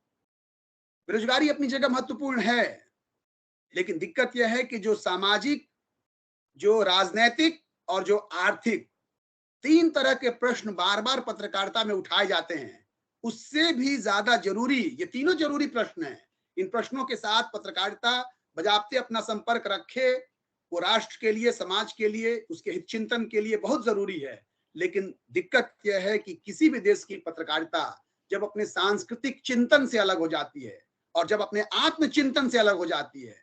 बेरोजगारी अपनी जगह महत्वपूर्ण है, लेकिन दिक्कत यह है कि जो सामाजिक, जो राजनैतिक और जो आर्थिक, तीन तरह के प्रश्न बार बार पत्रकारिता में उठाए जाते हैं, उससे भी ज्यादा जरूरी, ये तीनों जरूरी प्रश्न हैं। इन प्रश्नों के साथ पत्रकारिता बजाबते अपना संपर्क रखे, वो राष्ट्र के लिए, समाज के लिए, उसके हित चिंतन के लिए बहुत जरूरी है। लेकिन दिक्कत यह है कि किसी भी देश की पत्रकारिता जब अपने सांस्कृतिक चिंतन से अलग हो जाती है और जब अपने आत्मचिंतन से अलग हो जाती है,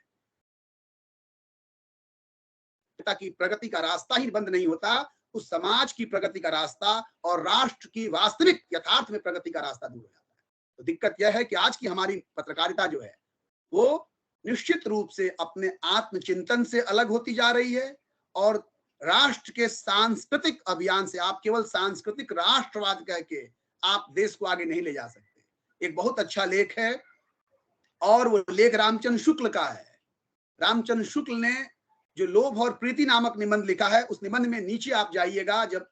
की प्रगति का रास्ता ही बंद नहीं होता, उस समाज की प्रगति का रास्ता और राष्ट्र की वास्तविक यथार्थ में प्रगति का रास्ता दूर हो जाता है। तो दिक्कत यह है कि आज की हमारी पत्रकारिता जो है वो निश्चित रूप से अपने आत्मचिंतन से अलग होती जा रही है और राष्ट्र के सांस्कृतिक अभियान से, आप केवल सांस्कृतिक राष्ट्रवाद कह के आप देश को आगे नहीं ले जा सकते। एक बहुत अच्छा लेख है और वो लेख रामचंद्र शुक्ल का है। रामचंद्र शुक्ल ने जो लोभ और प्रीति नामक निबंध लिखा है, उस निबंध में नीचे आप जाइएगा, जब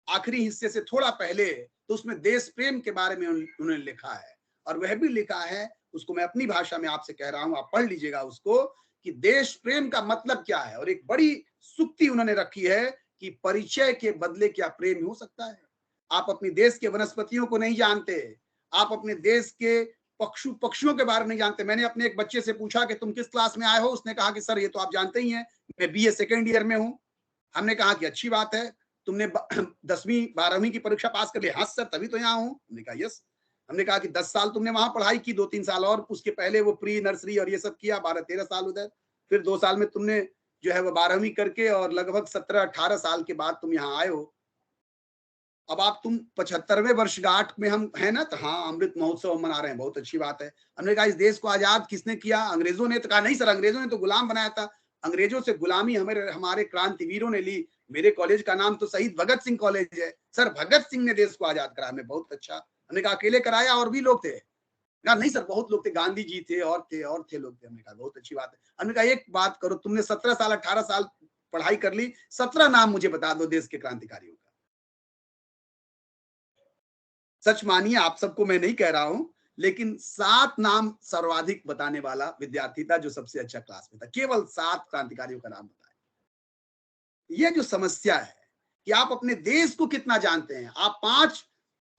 आखिरी हिस्से से थोड़ा पहले, तो उसमें देश प्रेम के बारे में उन्होंने लिखा है। और वह भी लिखा है, उसको मैं अपनी भाषा में आपसे कह रहा हूं, आप पढ़ लीजिएगा उसको, कि देश प्रेम का मतलब क्या है। और एक बड़ी सुक्ति उन्होंने रखी है कि परिचय के बदले क्या प्रेम हो सकता है। आप अपने देश के वनस्पतियों को नहीं जानते, आप अपने देश के पक्षियों के बारे में नहीं जानते। मैंने अपने एक बच्चे से पूछा कि तुम किस क्लास में आए हो, उसने कहा कि सर ये तो आप जानते ही हैं, मैं बीए सेकेंड ईयर में हूं। हमने कहा कि अच्छी बात है, तुमने 10वीं 12वीं की परीक्षा पास कर ली। हाँ सर, तभी तो यहाँ हूँ। हमने कहा यस। हमने कहा कि 10 साल तुमने वहां पढ़ाई की, 2-3 साल और उसके पहले वो प्री नर्सरी और ये सब किया, 12-13 साल उधर, फिर 2 साल में तुमने जो है वो 12वीं करके और लगभग 17-18 साल के बाद तुम यहाँ आए हो। अब आप तुम 75वें वर्षगांठ में हम है ना, तो हाँ अमृत महोत्सव मना रहे हैं, बहुत अच्छी बात है। हमने कहा इस देश को आजाद किसने किया? अंग्रेजों ने। तो कहा नहीं सर, अंग्रेजों ने तो गुलाम बनाया था, अंग्रेजों से गुलामी हमारे क्रांतिवीरों ने ली। मेरे कॉलेज का नाम तो शहीद भगत सिंह कॉलेज है। सर भगत सिंह ने देश को आजाद कराया। मैं बहुत अच्छा। हमने कहा अकेले कराया और भी लोग थे? कहा नहीं सर, बहुत लोग थे, गांधी जी थे और थे लोग थे। हमने कहा बहुत अच्छी बात है। हमने कहा एक बात करो, तुमने 17 साल 18 साल पढ़ाई कर ली, 17 नाम मुझे बता दो देश के क्रांतिकारियों का। सच मानिए, आप सबको मैं नहीं कह रहा हूं, लेकिन 7 नाम सर्वाधिक बताने वाला विद्यार्थी था जो सबसे अच्छा क्लास में था। केवल 7 क्रांतिकारियों का नाम बताया। यह जो समस्या है कि आप अपने देश को कितना जानते हैं। आप 5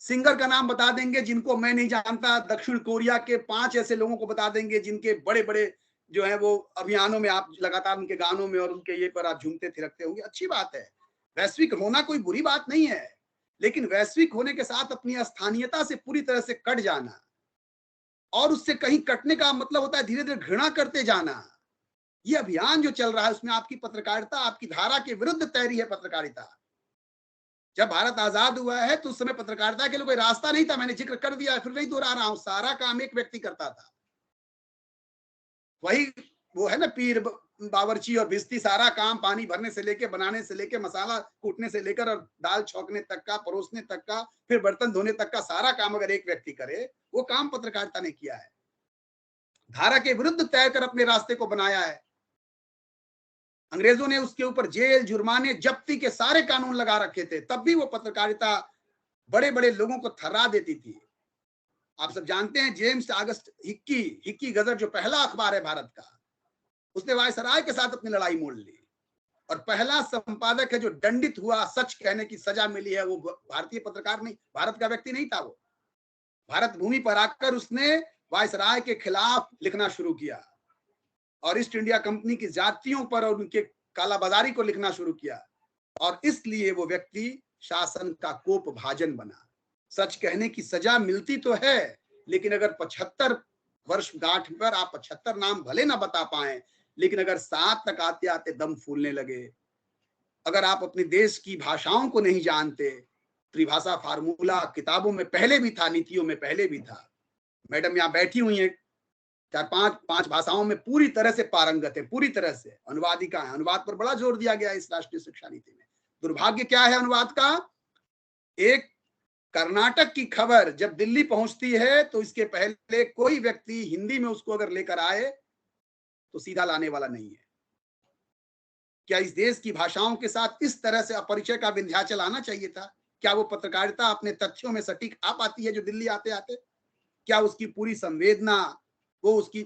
सिंगर का नाम बता देंगे जिनको मैं नहीं जानता, दक्षिण कोरिया के 5 ऐसे लोगों को बता देंगे जिनके बड़े बड़े जो है वो अभियानों में आप लगातार उनके गानों में और उनके ये पर आप झूमते थिरकते होंगे। अच्छी बात है, वैश्विक होना कोई बुरी बात नहीं है, लेकिन वैश्विक होने के साथ अपनी स्थानीयता से पूरी तरह से कट जाना और उससे कहीं कटने का मतलब होता है धीरे धीरे घृणा करते जाना। ये अभियान जो चल रहा है उसमें आपकी पत्रकारिता आपकी धारा के विरुद्ध तैरी है। पत्रकारिता जब भारत आजाद हुआ है तो उस समय पत्रकारिता के लिए कोई रास्ता नहीं था। मैंने जिक्र कर दिया, फिर नहीं दोहरा रहा हूं। सारा काम एक व्यक्ति करता था। वही वो है ना, पीर बावर्ची और भिस्ती, सारा काम पानी भरने से लेके, बनाने से लेके, मसाला कूटने से लेकर और दाल छौंकने तक का, परोसने तक का, फिर बर्तन धोने तक का सारा काम अगर एक व्यक्ति करे, वो काम पत्रकारिता ने किया है। धारा के विरुद्ध तय कर अपने रास्ते को बनाया है। अंग्रेजों ने उसके ऊपर जेल, जुर्माने, जब्ती के सारे कानून लगा रखे थे, तब भी वो पत्रकारिता बड़े बड़े लोगों को थर्रा देती थी। आप सब जानते हैं जेम्स ऑगस्ट हिक्की गजर जो पहला अखबार है भारत का, उसने वायसराय के साथ अपनी लड़ाई मोड़ ली और पहला संपादक है जो दंडित हुआ, सच कहने की सजा मिली है, वो भारतीय पत्रकार नहीं, भारत का व्यक्ति नहीं था। वो भारत भूमि पर आकर उसने वायसराय के खिलाफ लिखना शुरू किया और ईस्ट इंडिया कंपनी की जातियों पर और उनके कालाबाजारी को लिखना शुरू किया और इसलिए वो व्यक्ति शासन का कोप भाजन बना। सच कहने की सजा मिलती तो है, लेकिन अगर 75 वर्ष गांठ पर आप 75 नाम भले ना बता पाए, लेकिन अगर 7 तक आते आते दम फूलने लगे, अगर आप अपने देश की भाषाओं को नहीं जानते, त्रिभाषा फार्मूला किताबों में पहले भी था, नीतियों में पहले भी था। मैडम यहाँ बैठी हुई है, 4-5 भाषाओं में पूरी तरह से पारंगत है, पूरी तरह से अनुवादिका है। अनुवाद पर बड़ा जोर दिया गया है इस राष्ट्रीय शिक्षा नीति में। दुर्भाग्य क्या है अनुवाद का? एक कर्नाटक की खबर जब दिल्ली पहुंचती है तो इसके पहले कोई व्यक्ति हिंदी में उसको अगर लेकर आए तो सीधा लाने वाला नहीं है। क्या इस देश की भाषाओं के साथ इस तरह से अपरिचय का विंध्याचल आना चाहिए था? क्या वो पत्रकारिता अपने तथ्यों में सटीक आ पाती है जो दिल्ली आते आते? क्या उसकी पूरी संवेदना, वो उसकी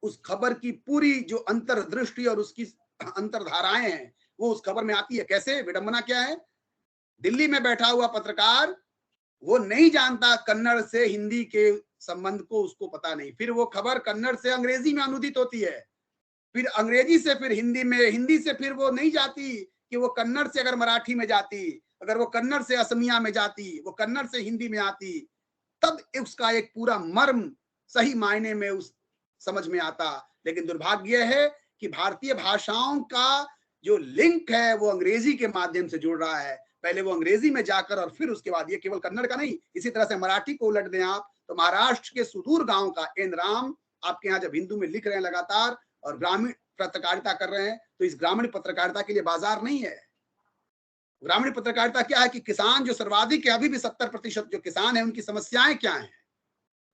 उस खबर की पूरी जो अंतर्दृष्टि और उसकी अंतर्धाराएं हैं वो उस खबर में आती है? कैसे? विडंबना क्या है, दिल्ली में बैठा हुआ पत्रकार वो नहीं जानता कन्नड़ से हिंदी के संबंध को, उसको पता नहीं। फिर वो खबर कन्नड़ से अंग्रेजी में अनुदित होती है, फिर अंग्रेजी से फिर हिंदी में, हिंदी से फिर वो नहीं जाती कि वो कन्नड़ से अगर मराठी में जाती, अगर वो कन्नड़ से असमिया में जाती, वो कन्नड़ से हिंदी में आती, तब उसका एक पूरा मर्म सही मायने में उस समझ में आता। लेकिन दुर्भाग्य है कि भारतीय भाषाओं का जो लिंक है वो अंग्रेजी के माध्यम से जुड़ रहा है। पहले वो अंग्रेजी में जाकर और फिर उसके बाद, ये केवल कन्नड़ का नहीं, इसी तरह से मराठी को उलट दें आप तो महाराष्ट्र के सुदूर गांव का एन राम आपके यहाँ जब हिंदू में लिख रहे हैं लगातार और ग्रामीण पत्रकारिता कर रहे हैं, तो इस ग्रामीण पत्रकारिता के लिए बाजार नहीं है। ग्रामीण पत्रकारिता क्या है कि किसान जो सर्वाधिक है, अभी भी 70% जो किसान है उनकी समस्याएं क्या हैं,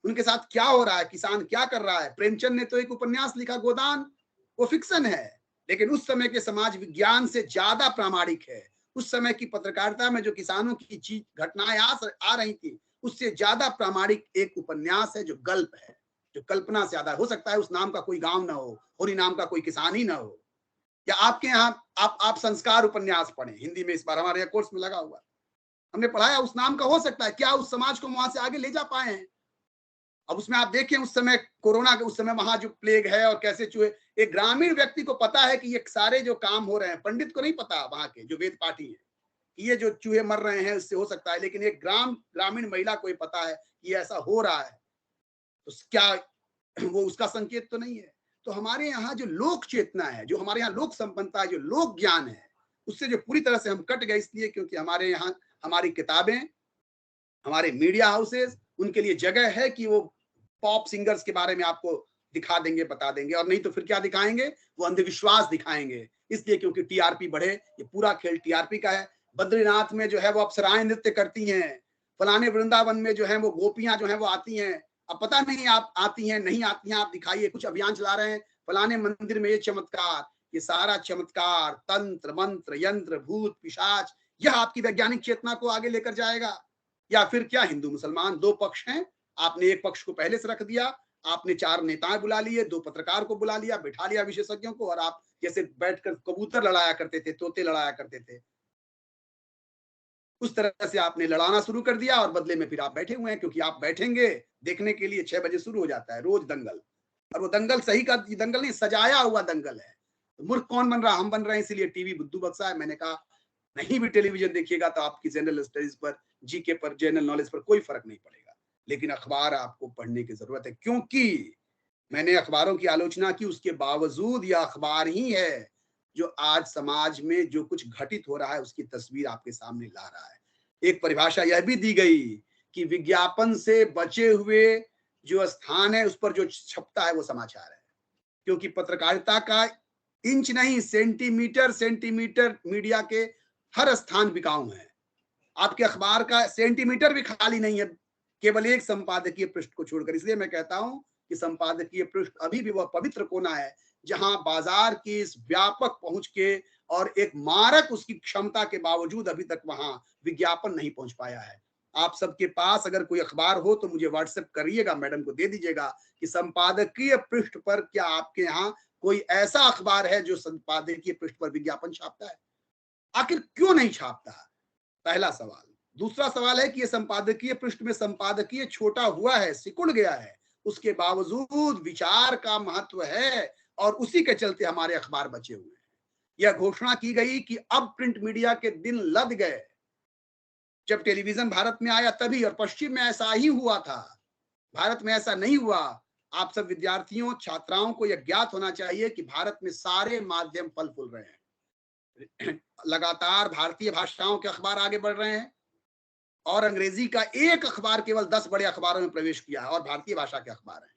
उनके साथ क्या हो रहा है, किसान क्या कर रहा है। प्रेमचंद ने तो एक उपन्यास लिखा गोदान, वो फिक्शन है, लेकिन उस समय के समाज विज्ञान से ज्यादा प्रामाणिक है। उस समय की पत्रकारिता में जो किसानों की चीज घटनाएं आ रही थी उससे ज्यादा प्रामाणिक एक उपन्यास है जो गल्प है, जो कल्पना से ज्यादा। हो सकता है उस नाम का कोई गांव ना हो, होरी नाम का कोई किसान ही ना हो, या आपके यहाँ आप संस्कार उपन्यास पढ़े हिंदी में, इस बार हमारे यहाँ कोर्स में लगा हुआ, हमने पढ़ाया, उस नाम का हो सकता है। क्या उस समाज को वहां से आगे ले जा पाए हैं? अब उसमें आप देखें उस समय कोरोना के उस समय वहां जो प्लेग है और कैसे चूहे, एक ग्रामीण व्यक्ति को पता है कि ये सारे जो काम हो रहे हैं, पंडित को नहीं पता वहां के जो वेद पाठी है कि ये जो चूहे मर रहे हैं इससे हो सकता है, लेकिन एक ग्रामीण महिला को पता है कि ऐसा हो रहा है, तो क्या वो उसका संकेत तो नहीं है? तो हमारे यहाँ जो लोक चेतना है, जो हमारे यहाँ लोक संपन्नता है, जो लोक ज्ञान है, उससे जो पूरी तरह से हम कट गए, इसलिए क्योंकि हमारे यहाँ हमारी किताबें, हमारे मीडिया हाउसेस, उनके लिए जगह है कि वो पॉप सिंगर्स के बारे में आपको दिखा देंगे, बता देंगे, और नहीं तो फिर क्या दिखाएंगे, वो अंधविश्वास दिखाएंगे। इसलिए क्योंकि टीआरपी बढ़े, ये पूरा खेल टीआरपी का है। बद्रीनाथ में जो है वो अप्सराएं नृत्य करती हैं, फलाने वृंदावन में जो है वो गोपियां जो है वो आती हैं। अब पता नहीं आप आती हैं नहीं आती हैं, आप दिखाइए, कुछ अभियान चला रहे हैं फलाने मंदिर में ये चमत्कार, ये सारा चमत्कार तंत्र मंत्र यंत्र भूत पिशाच, यह आपकी वैज्ञानिक चेतना को आगे लेकर जाएगा? या फिर क्या हिंदू मुसलमान दो पक्ष हैं, आपने एक पक्ष को पहले से रख दिया, आपने 4 नेताएं बुला लिए, 2 पत्रकार को बुला लिया, बिठा लिया विशेषज्ञों को, और आप जैसे बैठकर कबूतर लड़ाया करते थे, तोते लड़ाया करते थे, उस तरह से आपने लड़ाना शुरू कर दिया और बदले में फिर आप बैठे हुए हैं, क्योंकि आप बैठेंगे देखने के लिए 6 बजे शुरू हो जाता है रोज दंगल, और वो दंगल सही का दंगल नहीं, सजाया हुआ दंगल है। तो मूर्ख कौन बन रहा? हम बन रहे हैं, इसीलिए टीवी बुद्धू बक्सा है। मैंने कहा नहीं भी टेलीविजन देखिएगा तो आपकी जनरल स्टडीज पर, जीके पर, जनरल नॉलेज पर कोई फर्क नहीं पड़ेगा, लेकिन अखबार आपको पढ़ने की जरूरत है, क्योंकि मैंने अखबारों की आलोचना की, उसके बावजूद यह अखबार ही है जो आज समाज में जो कुछ घटित हो रहा है उसकी तस्वीर आपके सामने ला रहा है। एक परिभाषा यह भी दी गई कि विज्ञापन से बचे हुए जो स्थान है उस पर जो छपता है वो समाचार है, क्योंकि पत्रकारिता का इंच नहीं सेंटीमीटर सेंटीमीटर मीडिया के हर स्थान बिकाऊ है। आपके अखबार का सेंटीमीटर भी खाली नहीं है, केवल एक संपादकीय पृष्ठ को छोड़कर। इसलिए मैं कहता हूं कि संपादकीय पृष्ठ अभी भी वह पवित्र कोना है जहां बाजार की इस व्यापक पहुंच के और एक मारक उसकी क्षमता के बावजूद अभी तक वहां विज्ञापन नहीं पहुंच पाया है। आप सबके पास अगर कोई अखबार हो तो मुझे व्हाट्सएप करिएगा, मैडम को दे दीजिएगा कि संपादकीय पृष्ठ पर क्या आपके यहाँ कोई ऐसा अखबार है जो संपादकीय पृष्ठ पर विज्ञापन छापता है? आखिर क्यों नहीं छापता? पहला सवाल। दूसरा सवाल है कि ये संपादकीय पृष्ठ में संपादकीय छोटा हुआ है, सिकुड़ गया है, उसके बावजूद विचार का महत्व है और उसी के चलते हमारे अखबार बचे हुए हैं। यह घोषणा की गई कि अब प्रिंट मीडिया के दिन लद गए। जब टेलीविजन भारत में आया तभी, और पश्चिम में ऐसा ही हुआ था, भारत में ऐसा नहीं हुआ। आप सब विद्यार्थियों, छात्राओं को यह ज्ञात होना चाहिए कि भारत में सारे माध्यम फल फूल रहे हैं। लगातार भारतीय भाषाओं के अखबार आगे बढ़ रहे हैं और अंग्रेजी का एक अखबार केवल 10 बड़े अखबारों में प्रवेश किया है और भारतीय भाषा के अखबार हैं।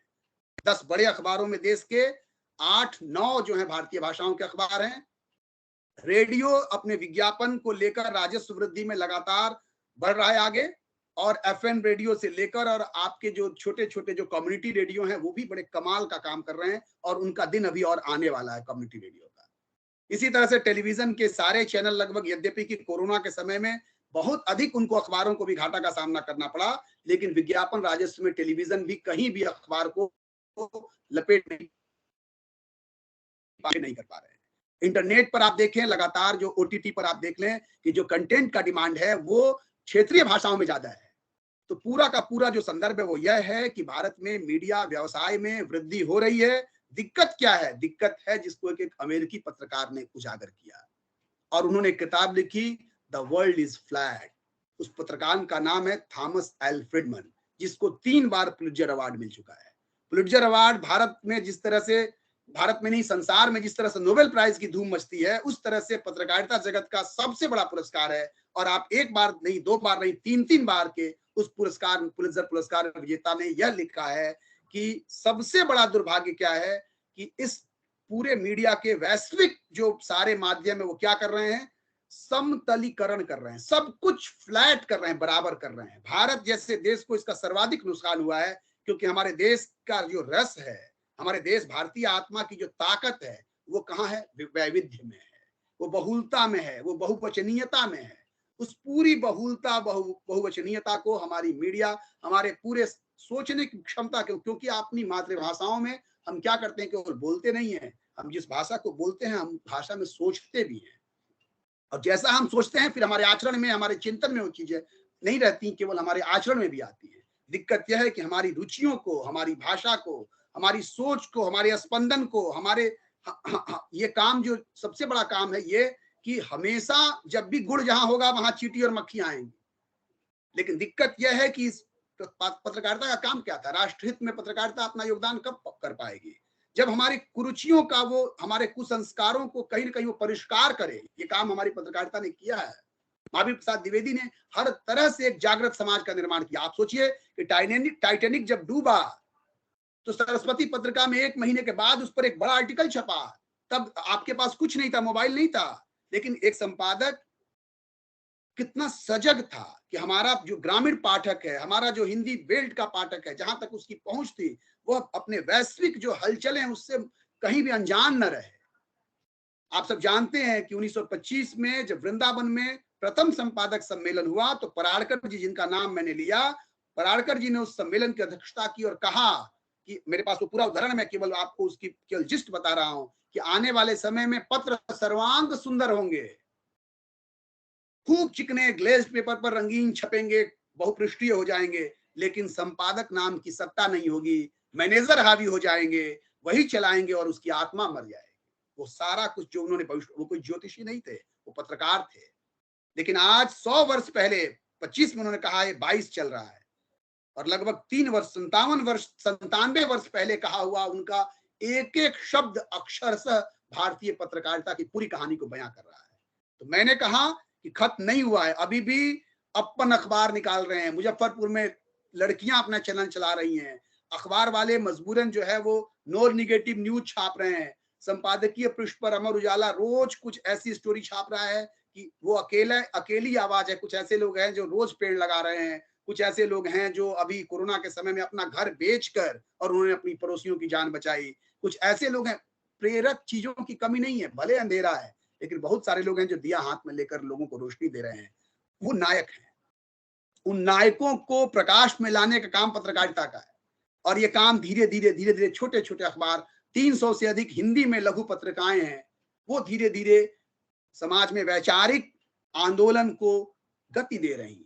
10 बड़े अखबारों में देश के 8-9 जो है भारतीय भाषाओं के अखबार हैं। रेडियो अपने विज्ञापन को लेकर राजस्व वृद्धि में लगातार बढ़ रहा है आगे, और एफएम रेडियो से लेकर और आपके जो छोटे छोटे जो कम्युनिटी रेडियो हैं वो भी बड़े कमाल का काम कर रहे हैं, और उनका दिन अभी और आने वाला है कम्युनिटी रेडियो का। इसी तरह से टेलीविजन के सारे चैनल लगभग, यद्यपि कि कोरोना के समय में बहुत अधिक उनको अखबारों को भी घाटा का सामना करना पड़ा, लेकिन विज्ञापन राजस्व में टेलीविजन भी कहीं भी अखबार को लपेट नहीं कर पा रहे हैं। इंटरनेट पर आप देखें, लगातार जो ओटीटी पर आप देख लें कि जो कंटेंट का डिमांड है वो क्षेत्रीय भाषाओं में ज्यादा है। तो पूरा का पूरा जो संदर्भ है वो यह है कि भारत में मीडिया व्यवसाय में वृद्धि हो रही है। दिक्कत क्या है? दिक्कत है जिसको एक अमेरिकी पत्रकार ने उजागर किया और उन्होंने किताब लिखी, द वर्ल्ड इज फ्लैट। उस पत्रकार का नाम है थॉमस एल फ्रिडमन, जिसको 3 बार पुलित्जर अवार्ड मिल चुका है। पुलित्जर अवार्ड भारत में जिस तरह से, भारत में नहीं संसार में जिस तरह से नोबेल प्राइज की धूम मचती है, उस तरह से पत्रकारिता जगत का सबसे बड़ा पुरस्कार है। और आप एक बार नहीं, 2 बार नहीं, 3-3 बार के उस पुरस्कार, पुलित्जर पुरस्कार विजेता ने यह लिखा है कि सबसे बड़ा दुर्भाग्य क्या है कि इस पूरे मीडिया के वैश्विक जो सारे माध्यम है वो क्या कर रहे हैं? समतलीकरण कर रहे हैं, सब कुछ फ्लैट कर रहे हैं, बराबर कर रहे हैं। भारत जैसे देश को इसका सर्वाधिक नुकसान हुआ है, क्योंकि हमारे देश का जो रस है, हमारे देश भारतीय आत्मा की जो ताकत है वो कहाँ है? वैविध्य में है, वो बहुलता में है, वो बहुवचनीयता में है। उस पूरी बहुलता, बहुवचनीयता को हमारी मीडिया, हमारे पूरे सोचने की क्षमता के, क्योंकि अपनी मातृभाषाओं में हम क्या करते हैं, केवल बोलते नहीं है, हम जिस भाषा को बोलते हैं हम भाषा में सोचते भी हैं, और जैसा हम सोचते हैं फिर हमारे आचरण में, हमारे चिंतन में वो चीजें नहीं रहती, केवल हमारे आचरण में भी आती है। दिक्कत यह है कि हमारी रुचियों को, हमारी भाषा को, हमारी सोच को, हमारे स्पंदन को, हमारे ये काम, जो सबसे बड़ा काम है ये कि हमेशा जब भी गुड़ जहां होगा वहां चींटी और मक्खियां आएंगी। लेकिन दिक्कत यह है कि इस पत्रकारिता का काम क्या था? राष्ट्रहित में पत्रकारिता अपना योगदान कब कर पाएगी? जब हमारी कुरुचियों का, वो हमारे कुसंस्कारों को कहीं ना कहीं वो परिष्कार करे। ये काम हमारी पत्रकारिता ने किया है। महावीर प्रसाद द्विवेदी ने हर तरह से एक जागृत समाज का निर्माण किया। आप सोचिए कि टाइटैनिक जब डूबा तो सरस्वती पत्रिका में 1 महीने के बाद उस पर एक बड़ा आर्टिकल छपा। तब आपके पास कुछ नहीं था, मोबाइल नहीं था, लेकिन एक संपादक कितना सजग था कि हमारा जो ग्रामीण पाठक है, हमारा जो हिंदी बेल्ट का पाठक है, जहां तक उसकी पहुंच थी, वो अपने वैश्विक जो हलचल है उससे कहीं भी अनजान न रहे। आप सब जानते हैं कि 1925 में जब वृंदावन में प्रथम संपादक सम्मेलन हुआ तो पराड़कर जी, जिनका नाम मैंने लिया, पराड़कर जी ने उस सम्मेलन की अध्यक्षता की और कहा कि, मेरे पास वो पूरा उदाहरण, मैं केवल आपको उसकी केवल जिस्ट बता रहा हूं कि आने वाले समय में पत्र सर्वांग सुंदर होंगे। खूब चिकने ग्लेज्ड पेपर पर रंगीन छपेंगे, बहुपृष्ठीय हो जाएंगे, लेकिन संपादक नाम की सत्ता नहीं होगी, मैनेजर हावी हो जाएंगे, वही चलाएंगे और उसकी आत्मा मर जाएगी। वो सारा कुछ जो उन्होंने भविष्य, वो कोई ज्योतिषी नहीं थे, वो पत्रकार थे। लेकिन आज 100 वर्ष पहले 25 में उन्होंने कहा, ये 22 चल रहा है, और लगभग 3 वर्ष 97 वर्ष पहले कहा हुआ उनका एक एक शब्द अक्षरशः भारतीय पत्रकारिता की पूरी कहानी को बयां कर रहा है। तो मैंने कहा कि खत्म नहीं हुआ है, अभी भी अपन अखबार निकाल रहे हैं, मुजफ्फरपुर में लड़कियां अपना चैनल चला रही हैं, अखबार वाले मजबूरन जो है वो नो निगेटिव न्यूज छाप रहे हैं, संपादकीय पृष्ठ पर अमर उजाला रोज कुछ ऐसी स्टोरी छाप रहा है कि वो अकेली आवाज है। कुछ ऐसे लोग हैं जो रोज पेड़ लगा रहे हैं, कुछ ऐसे लोग हैं जो अभी कोरोना के समय में अपना घर बेचकर और उन्होंने अपनी पड़ोसियों की जान बचाई, कुछ ऐसे लोग हैं। प्रेरक चीजों की कमी नहीं है, भले अंधेरा है, लेकिन बहुत सारे लोग हैं जो दिया हाथ में लेकर लोगों को रोशनी दे रहे हैं, वो नायक हैं। उन नायकों को प्रकाश में लाने का काम पत्रकारिता का है, और ये काम धीरे धीरे छोटे छोटे अखबार, 300 से अधिक हिंदी में लघु पत्रिकाएं हैं, वो धीरे धीरे समाज में वैचारिक आंदोलन को गति दे रही हैं।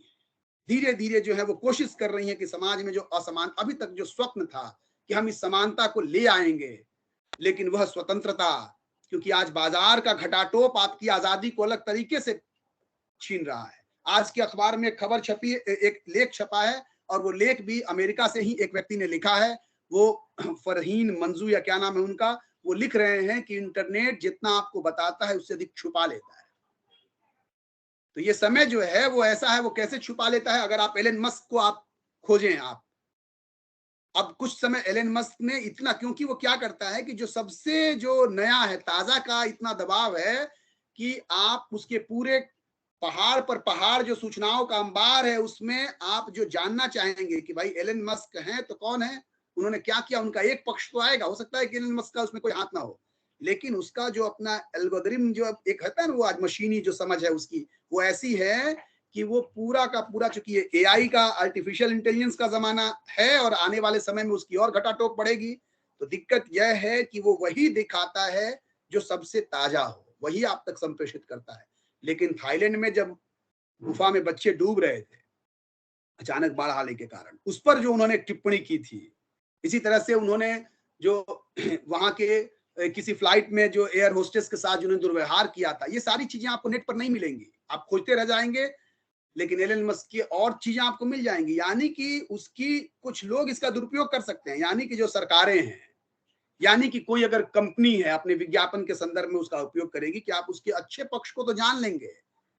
धीरे धीरे जो है वो कोशिश कर रही है कि समाज में जो असमान, अभी तक जो स्वप्न था कि हम इस समानता को ले आएंगे, लेकिन वह स्वतंत्रता, क्योंकि आज बाजार का घटाटोप आपकी आजादी को अलग तरीके से छीन रहा है। आज के अखबार में खबर छपी, एक लेख छपा है, और वो लेख भी अमेरिका से ही एक व्यक्ति ने लिखा है, वो फरहीन मंजू या क्या नाम है उनका, वो लिख रहे हैं कि इंटरनेट जितना आपको बताता है उससे अधिक छुपा लेता है। तो ये समय जो है वो ऐसा है, वो कैसे छुपा लेता है। अगर आप एलन मस्क को आप खोजें, आप अब कुछ समय एलन मस्क ने इतना, क्योंकि वो क्या करता है कि जो सबसे जो नया है, ताजा का इतना दबाव है कि आप उसके पूरे पहाड़ पर पहाड़ जो सूचनाओं का अंबार है, उसमें आप जो जानना चाहेंगे कि भाई एलन मस्क हैं तो कौन है, उन्होंने क्या किया, उनका एक पक्ष तो आएगा। हो सकता है कि एलन मस्क का उसमें कोई हाथ ना हो, लेकिन उसका जो अपना एल्गोरिथम जो एक है ना, वो आज मशीनी जो समझ है उसकी, वो ऐसी है कि वो पूरा का पूरा, चूंकि ये एआई का, आर्टिफिशियल इंटेलिजेंस का जमाना है और आने वाले समय में उसकी और घटाटोप बढ़ेगी, तो दिक्कत यह है कि वो वही दिखाता है जो सबसे ताजा हो, वही आप तक संप्रेषित करता है। लेकिन थाईलैंड में जब गुफा में बच्चे डूब रहे थे अचानक बाढ़ आने के कारण, उस पर जो उन्होंने टिप्पणी की थी, इसी तरह से उन्होंने जो वहां के किसी फ्लाइट में जो एयर होस्टेस के साथ जिन्होंने दुर्व्यवहार किया था, ये सारी चीजें आपको नेट पर नहीं मिलेंगी, आप खोजते रह जाएंगे, लेकिन एलन मस्क की और चीजें आपको मिल जाएंगी। यानी कि उसकी कुछ लोग इसका दुरुपयोग कर सकते हैं, यानी कि जो सरकारें हैं, यानी कि कोई अगर कंपनी है अपने विज्ञापन के संदर्भ में उसका उपयोग करेगी कि आप उसके अच्छे पक्ष को तो जान लेंगे,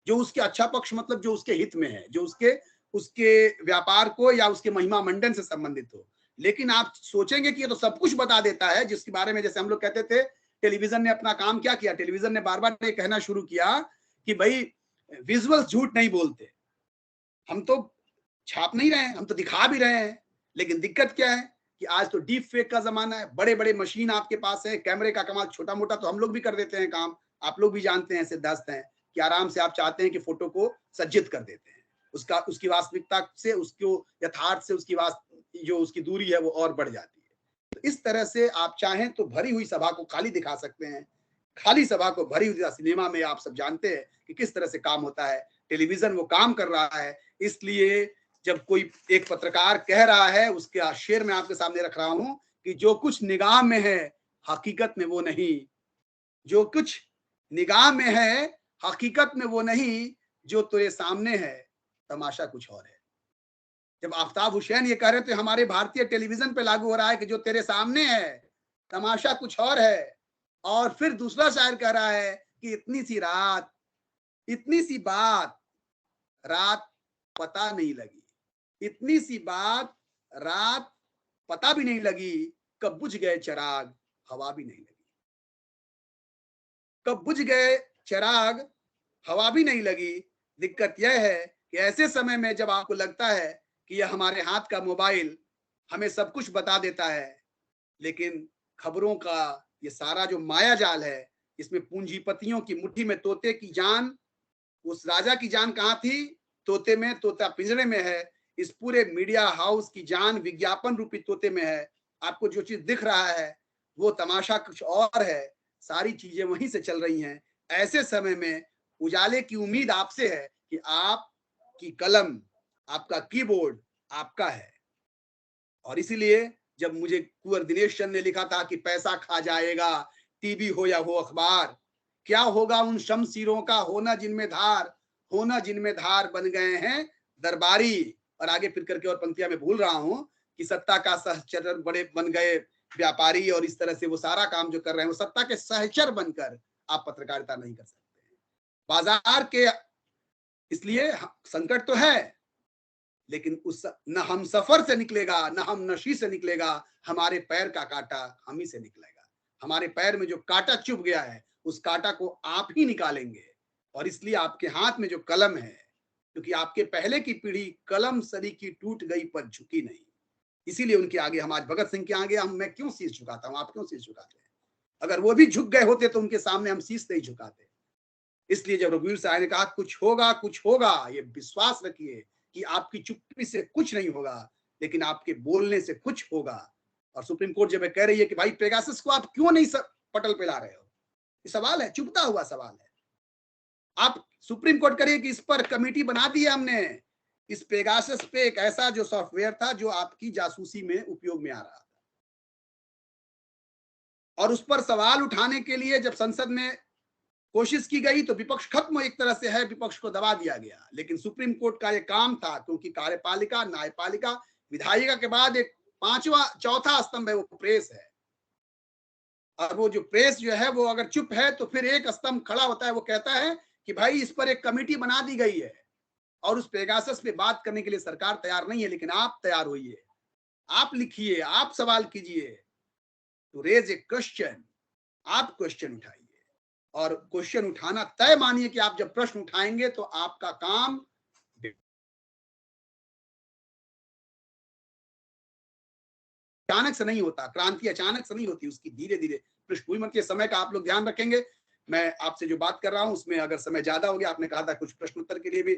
जो उसके अच्छा पक्ष मतलब जो उसके हित में है, जो उसके उसके व्यापार को या उसके महिमा मंडन से संबंधित हो। लेकिन आप सोचेंगे कि ये तो सब कुछ बता देता है, जिसके बारे में जैसे हम लोग कहते थे, टेलीविजन ने अपना काम क्या किया, टेलीविजन ने बार बार ये कहना शुरू किया कि भाई विजुअल्स झूठ नहीं बोलते, हम तो छाप नहीं रहे हैं, हम तो दिखा भी रहे हैं। लेकिन दिक्कत क्या है कि आज तो डीप फेक का जमाना है, बड़े बड़े मशीन आपके पास है, कैमरे का कमाल, छोटा मोटा तो हम लोग भी कर देते हैं काम, आप लोग भी जानते हैं, सिद्धांत हैं कि आराम से आप चाहते हैं कि फोटो को सज्जित कर देते हैं, उसका उसकी वास्तविकता से, उसको यथार्थ से उसकी जो उसकी दूरी है वो और बढ़ जाती है। तो इस तरह से आप चाहें तो भरी हुई सभा को खाली दिखा सकते हैं, खाली सभा को भरी हुई। सिनेमा में आप सब जानते हैं कि किस तरह से काम होता है, टेलीविजन वो काम कर रहा है। इसलिए जब कोई एक पत्रकार कह रहा है, उसके शेर मैं आपके सामने रख रहा हूं कि जो कुछ निगाह में है हकीकत में वो नहीं, जो कुछ निगाह में है हकीकत में वो नहीं, जो तेरे सामने है तमाशा कुछ और है। जब आफ्ताब हुसैन ये कह रहे थे, हमारे भारतीय टेलीविजन पे लागू हो रहा है कि जो तेरे सामने है तमाशा कुछ और है। और फिर दूसरा शायर कह रहा है कि इतनी सी रात, इतनी सी बात, रात पता नहीं लगी, इतनी सी बात, रात पता भी नहीं लगी, कब बुझ गए चिराग, हवा भी नहीं लगी। कब बुझ गए चिराग, हवा भी नहीं लगी। दिक्कत यह है कि ऐसे समय में जब आपको लगता है कि यह हमारे हाथ का मोबाइल हमें सब कुछ बता देता है, लेकिन खबरों का ये सारा जो माया जाल है, इसमें पूंजीपतियों की मुट्ठी में तोते की जान, उस राजा की जान कहाँ थी? तोते में, तोता पिंजरे में है। इस पूरे मीडिया हाउस की जान विज्ञापन रूपी तोते में है। आपको जो चीज दिख रहा है वो तमाशा कुछ और है, सारी चीजें वहीं से चल रही हैं। ऐसे समय में उजाले की उम्मीद आपसे है कि आपकी कलम, आपका कीबोर्ड आपका है। और इसीलिए जब मुझे कुंवर दिनेश चंद ने लिखा था कि पैसा खा जाएगा टीवी हो या हो अखबार, क्या होगा उन शमशीरों का होना जिनमें धार बन गए हैं दरबारी। और आगे फिर करके और पंक्तियां मैं भूल रहा हूं कि सत्ता का सहचर बड़े बन गए व्यापारी, और इस तरह से वो सारा काम जो कर रहे हैं वो सत्ता के सहचर बनकर आप पत्रकारिता नहीं कर सकते। बाजार के इसलिए संकट तो है, लेकिन उस न हम सफर से निकलेगा, न हम नशी से निकलेगा, हमारे पैर का कांटा हम ही से निकलेगा। हमारे पैर में जो कांटा चुभ गया है उस कांटा को आप ही निकालेंगे। और इसलिए आपके हाथ में जो कलम है, क्योंकि आपके पहले की पीढ़ी कलम सरी की टूट गई पर झुकी नहीं, इसीलिए उनके आगे हम आज भगत सिंह के आगे मैं क्यों शीश झुकाता हूं, आप क्यों शीश झुकाते हैं? अगर वो भी झुक गए होते तो उनके सामने हम शीश नहीं झुकाते। इसलिए जब रघुवीर साहब ने कहा कुछ होगा, ये विश्वास रखिए कि आपकी चुप्पी से कुछ नहीं होगा, लेकिन आपके बोलने से कुछ होगा। और सुप्रीम कोर्ट जब कह रही है कि भाई पेगासस को आप क्यों नहीं पटल पे ला रहे हो, ये सवाल है, चुभता हुआ सवाल है। आप सुप्रीम कोर्ट करिए कि इस पर कमेटी बना दी है हमने, इस पेगासस पे एक ऐसा जो सॉफ्टवेयर था जो आपकी जासूसी में उपयोग में आ रहा था, और उस पर सवाल उठाने के लिए जब संसद में कोशिश की गई तो विपक्ष खत्म एक तरह से है, विपक्ष को दबा दिया गया। लेकिन सुप्रीम कोर्ट का ये काम था, क्योंकि कार्यपालिका, न्यायपालिका, विधायिका के बाद एक चौथा स्तंभ है, वो प्रेस है। और वो जो प्रेस जो है वो अगर चुप है तो फिर एक स्तंभ खड़ा होता है, वो कहता है कि भाई इस पर एक कमेटी बना दी गई है और उस पेगासस पे बात करने के लिए सरकार तैयार नहीं है, लेकिन आप तैयार होइए, आप लिखिए, आप सवाल कीजिए, तो रेज ए क्वेश्चन, आप क्वेश्चन उठाइए। और क्वेश्चन उठाना तय मानिए कि आप जब प्रश्न उठाएंगे तो आपका काम अचानक से नहीं होता, क्रांति अचानक से नहीं होती, उसकी धीरे धीरे पृष्ठभूमि बनती है। समय का आप लोग ध्यान रखेंगे। मैं आपसे जो बात कर रहा हूं उसमें अगर समय ज्यादा हो गया, आपने कहा था कुछ प्रश्न उत्तर के लिए भी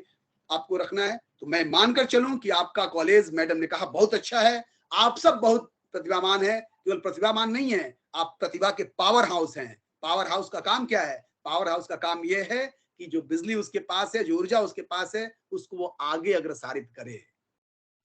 आपको रखना है, तो मैं मानकर चलूं कि आपका कॉलेज, मैडम ने कहा, बहुत अच्छा है, आप सब बहुत प्रतिभावान है। केवल प्रतिभावान नहीं है, आप प्रतिभा के पावर हाउस हैं। पावर हाउस का काम क्या है? पावर हाउस का काम यह है कि जो बिजली उसके पास है, जो ऊर्जा उसके पास है, उसको वो आगे अग्रसारित करे।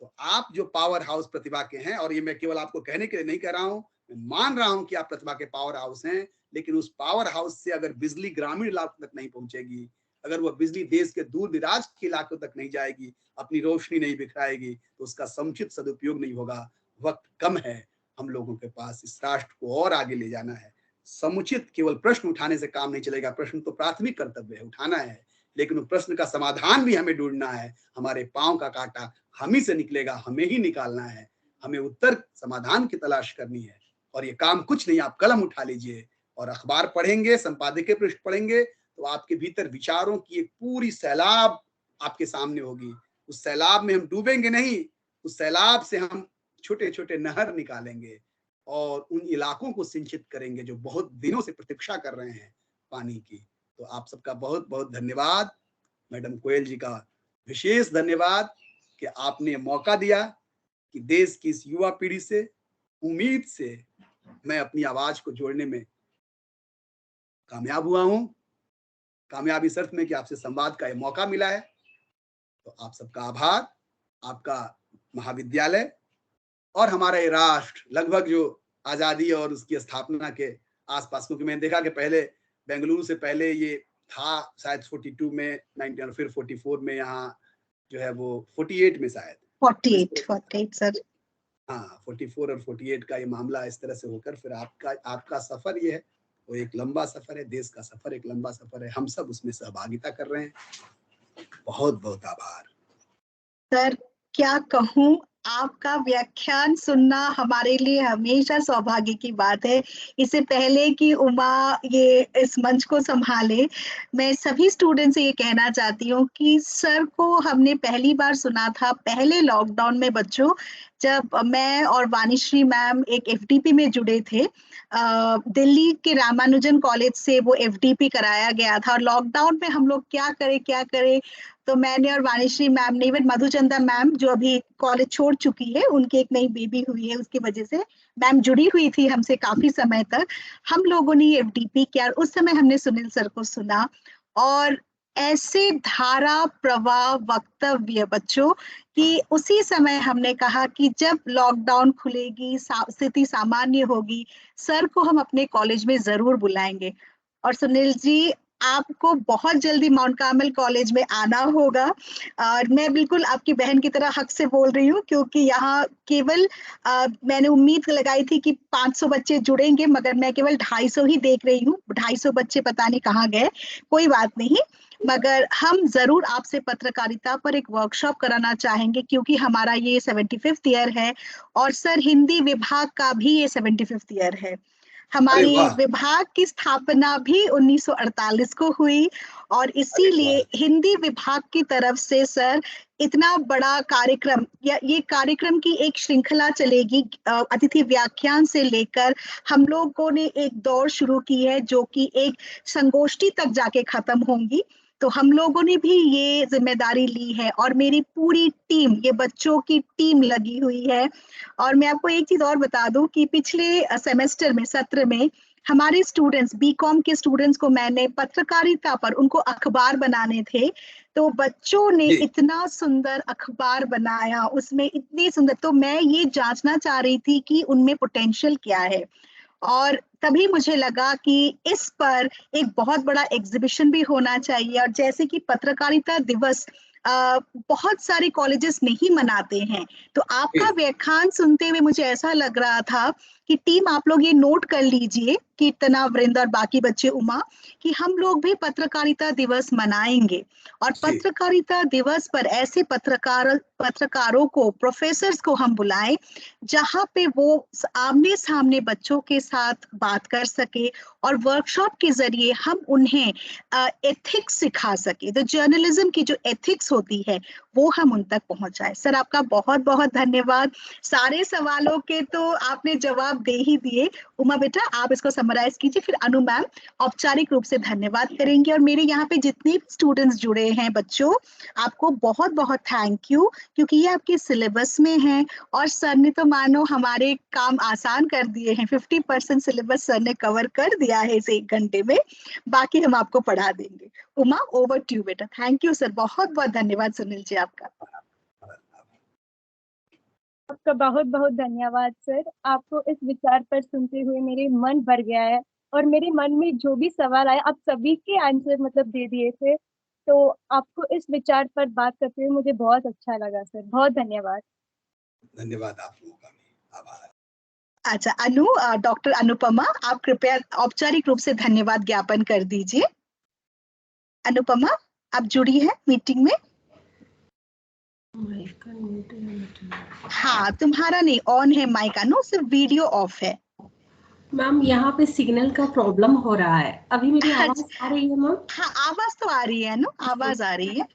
तो आप जो पावर हाउस प्रतिभा के हैं, और ये मैं केवल आपको कहने के लिए नहीं कह रहा हूं, मैं मान रहा हूं कि आप प्रतिभा के पावर हाउस हैं, लेकिन उस पावर हाउस से अगर बिजली ग्रामीण इलाकों तक नहीं पहुंचेगी, अगर वह बिजली देश के दूर दराज के इलाकों तक नहीं जाएगी, अपनी रोशनी नहीं बिखराएगी, तो उसका समुचित सदुपयोग नहीं होगा। वक्त कम है हम लोगों के पास, इस राष्ट्र को और आगे ले जाना है। समुचित केवल प्रश्न उठाने से काम नहीं चलेगा, प्रश्न तो प्राथमिक कर्तव्य है, उठाना है, लेकिन उस प्रश्न का समाधान भी हमें ढूंढना है। हमारे पांव का कांटा हम ही से निकलेगा, हमें ही निकालना है, हमें उत्तर समाधान की तलाश करनी है। और ये काम कुछ नहीं, आप कलम उठा लीजिए और अखबार पढ़ेंगे, संपादकीय पृष्ठ पढ़ेंगे, तो आपके भीतर विचारों की एक पूरी सैलाब आपके सामने होगी। उस सैलाब में हम डूबेंगे नहीं, उस सैलाब से हम छोटे छोटे नहर निकालेंगे और उन इलाकों को सिंचित करेंगे जो बहुत दिनों से प्रतीक्षा कर रहे हैं पानी की। तो आप सबका बहुत बहुत धन्यवाद। मैडम कोयल जी का विशेष धन्यवाद कि आपने मौका दिया कि देश की इस युवा पीढ़ी से, उम्मीद से मैं अपनी आवाज को जोड़ने में कामयाब हुआ हूं। कामयाबी इस अर्थ में कि आपसे संवाद का ये मौका मिला है। तो आप सबका आभार। आपका महाविद्यालय और हमारा ये राष्ट्र लगभग जो आजादी और उसकी स्थापना के आसपास, क्योंकि मैंने देखा कि पहले बेंगलुरु से पहले ये था शायद 42 में 19 और फिर 44 में, यहाँ जो है वो 48 में शायद 48 सर। हाँ, 44 और 48 का ये मामला इस तरह से होकर फिर आपका सफर ये है, वो एक लंबा सफर है, देश का सफर एक लंबा सफर है, हम सब उसमें सहभागिता कर रहे हैं। बहुत बहुत आभार सर। क्या कहूँ, आपका व्याख्यान सुनना हमारे लिए हमेशा सौभाग्य की बात है। इससे पहले कि उमा ये इस मंच को संभाले, मैं सभी स्टूडेंट से ये कहना चाहती हूँ कि सर को हमने पहली बार सुना था पहले लॉकडाउन में बच्चों, जब मैं और वाणीश्री मैम एक एफडीपी में जुड़े थे। दिल्ली के रामानुजन कॉलेज से वो एफडीपी कराया गया था और लॉकडाउन में हम लोग क्या करें, तो मैंने और वाणीश्री मैम ने, इवन मधुचंदा मैम जो अभी कॉलेज छोड़ चुकी है, उनकी एक नई बेबी हुई है, उसकी वजह से मैम जुड़ी हुई थी हमसे काफी समय तक। हम लोगों ने एफडीपी किया, उस समय हमने सुनील सर को सुना और ऐसे धारा प्रवाह वक्तव्य बच्चों कि उसी समय हमने कहा कि जब लॉकडाउन खुलेगी, स्थिति सामान्य होगी, सर को हम अपने कॉलेज में जरूर बुलाएंगे। और सुनील जी, आपको बहुत जल्दी माउंट कार्मेल कॉलेज में आना होगा। और मैं बिल्कुल आपकी बहन की तरह हक से बोल रही हूँ, क्योंकि यहाँ केवल मैंने उम्मीद लगाई थी कि 500 बच्चे जुड़ेंगे, मगर मैं केवल 250 ही देख रही हूँ। 250 बच्चे पता नहीं कहाँ गए। कोई बात नहीं, मगर हम जरूर आपसे पत्रकारिता पर एक वर्कशॉप कराना चाहेंगे, क्योंकि हमारा ये 75th ईयर है और सर हिंदी विभाग का भी ये 75th ईयर है। अरे हमारी वाह, विभाग की स्थापना भी 1948 को हुई और अरे इसीलिए वाह, हिंदी विभाग की तरफ से सर इतना बड़ा कार्यक्रम, या ये कार्यक्रम की एक श्रृंखला चलेगी। अतिथि व्याख्यान से लेकर हम लोगों ने एक दौड़ शुरू की है जो कि एक संगोष्ठी तक जाके खत्म होंगी। तो हम लोगों ने भी ये जिम्मेदारी ली है और मेरी पूरी टीम, ये बच्चों की टीम लगी हुई है। और मैं आपको एक चीज और बता दूं कि पिछले सेमेस्टर में, सत्र में, हमारे स्टूडेंट्स, बीकॉम के स्टूडेंट्स को मैंने पत्रकारिता पर, उनको अखबार बनाने थे, तो बच्चों ने जी, इतना सुंदर अखबार बनाया, उसमें इतनी सुंदर, तो मैं ये जांचना चाह रही थी कि उनमें पोटेंशियल क्या है। और तभी मुझे लगा कि इस पर एक बहुत बड़ा एग्जीबिशन भी होना चाहिए। और जैसे कि पत्रकारिता दिवस बहुत सारे कॉलेजेस नहीं मनाते हैं, तो आपका जी, व्याख्यान सुनते हुए मुझे ऐसा लग रहा था कि टीम आप लोग ये नोट कर लीजिए, कीर्तना, वृंद और बाकी बच्चे, उमा, कि हम लोग भी पत्रकारिता दिवस मनाएंगे। और जी, पत्रकारिता दिवस पर ऐसे पत्रकारों को, प्रोफेसर्स को हम बुलाएं, जहां पे वो आमने सामने बच्चों के साथ बात कर सके और वर्कशॉप के जरिए हम उन्हें एथिक्स सिखा सके। तो जर्नलिज्म की जो एथिक्स होती है वो हम उन तक पहुंचाए। सर आपका बहुत बहुत धन्यवाद। सारे सवालों के तो आपने जवाब दे ही दिए। उमा बेटा आप इसको समराइज कीजिए, फिर अनु मैम औपचारिक रूप से धन्यवाद करेंगे। और मेरे यहाँ पे जितने स्टूडेंट्स जुड़े हैं बच्चों, आपको बहुत बहुत थैंक यू, क्योंकि ये आपके सिलेबस में है और सर ने तो मानो हमारे काम आसान कर दिए हैं। 50% सिलेबस सर ने कवर कर दिया है इस 1 घंटे में, बाकी हम आपको पढ़ा देंगे। उमा, ओवर टू यू बेटा। थैंक यू सर, बहुत बहुत धन्यवाद सुनील जी आपका। आपका बहुत बहुत धन्यवाद सर। आपको इस विचार पर सुनते हुए मेरे मन भर गया है, और मेरे मन में जो भी सवाल आया आप सभी के आंसर मतलब दे दिए थे। तो आपको इस विचार पर बात करते हुए मुझे बहुत अच्छा लगा सर। बहुत धन्यवाद। धन्यवाद आप लोगों का भी, आभार। अच्छा अनु, डॉक्टर अनुपमा, आप कृपया औपचारिक रूप से धन्यवाद ज्ञापन कर दीजिए। अनुपमा, आप जुड़ी हैं मीटिंग में? हाँ, तुम्हारा नहीं ऑन है माइक अनु, सिर्फ वीडियो ऑफ है। मैम यहाँ पे सिग्नल का प्रॉब्लम हो रहा है। अभी मेरी आवाज अच्छा, आ रही है मैम? हाँ आवाज तो आ रही है अनु, आवाज आ रही है।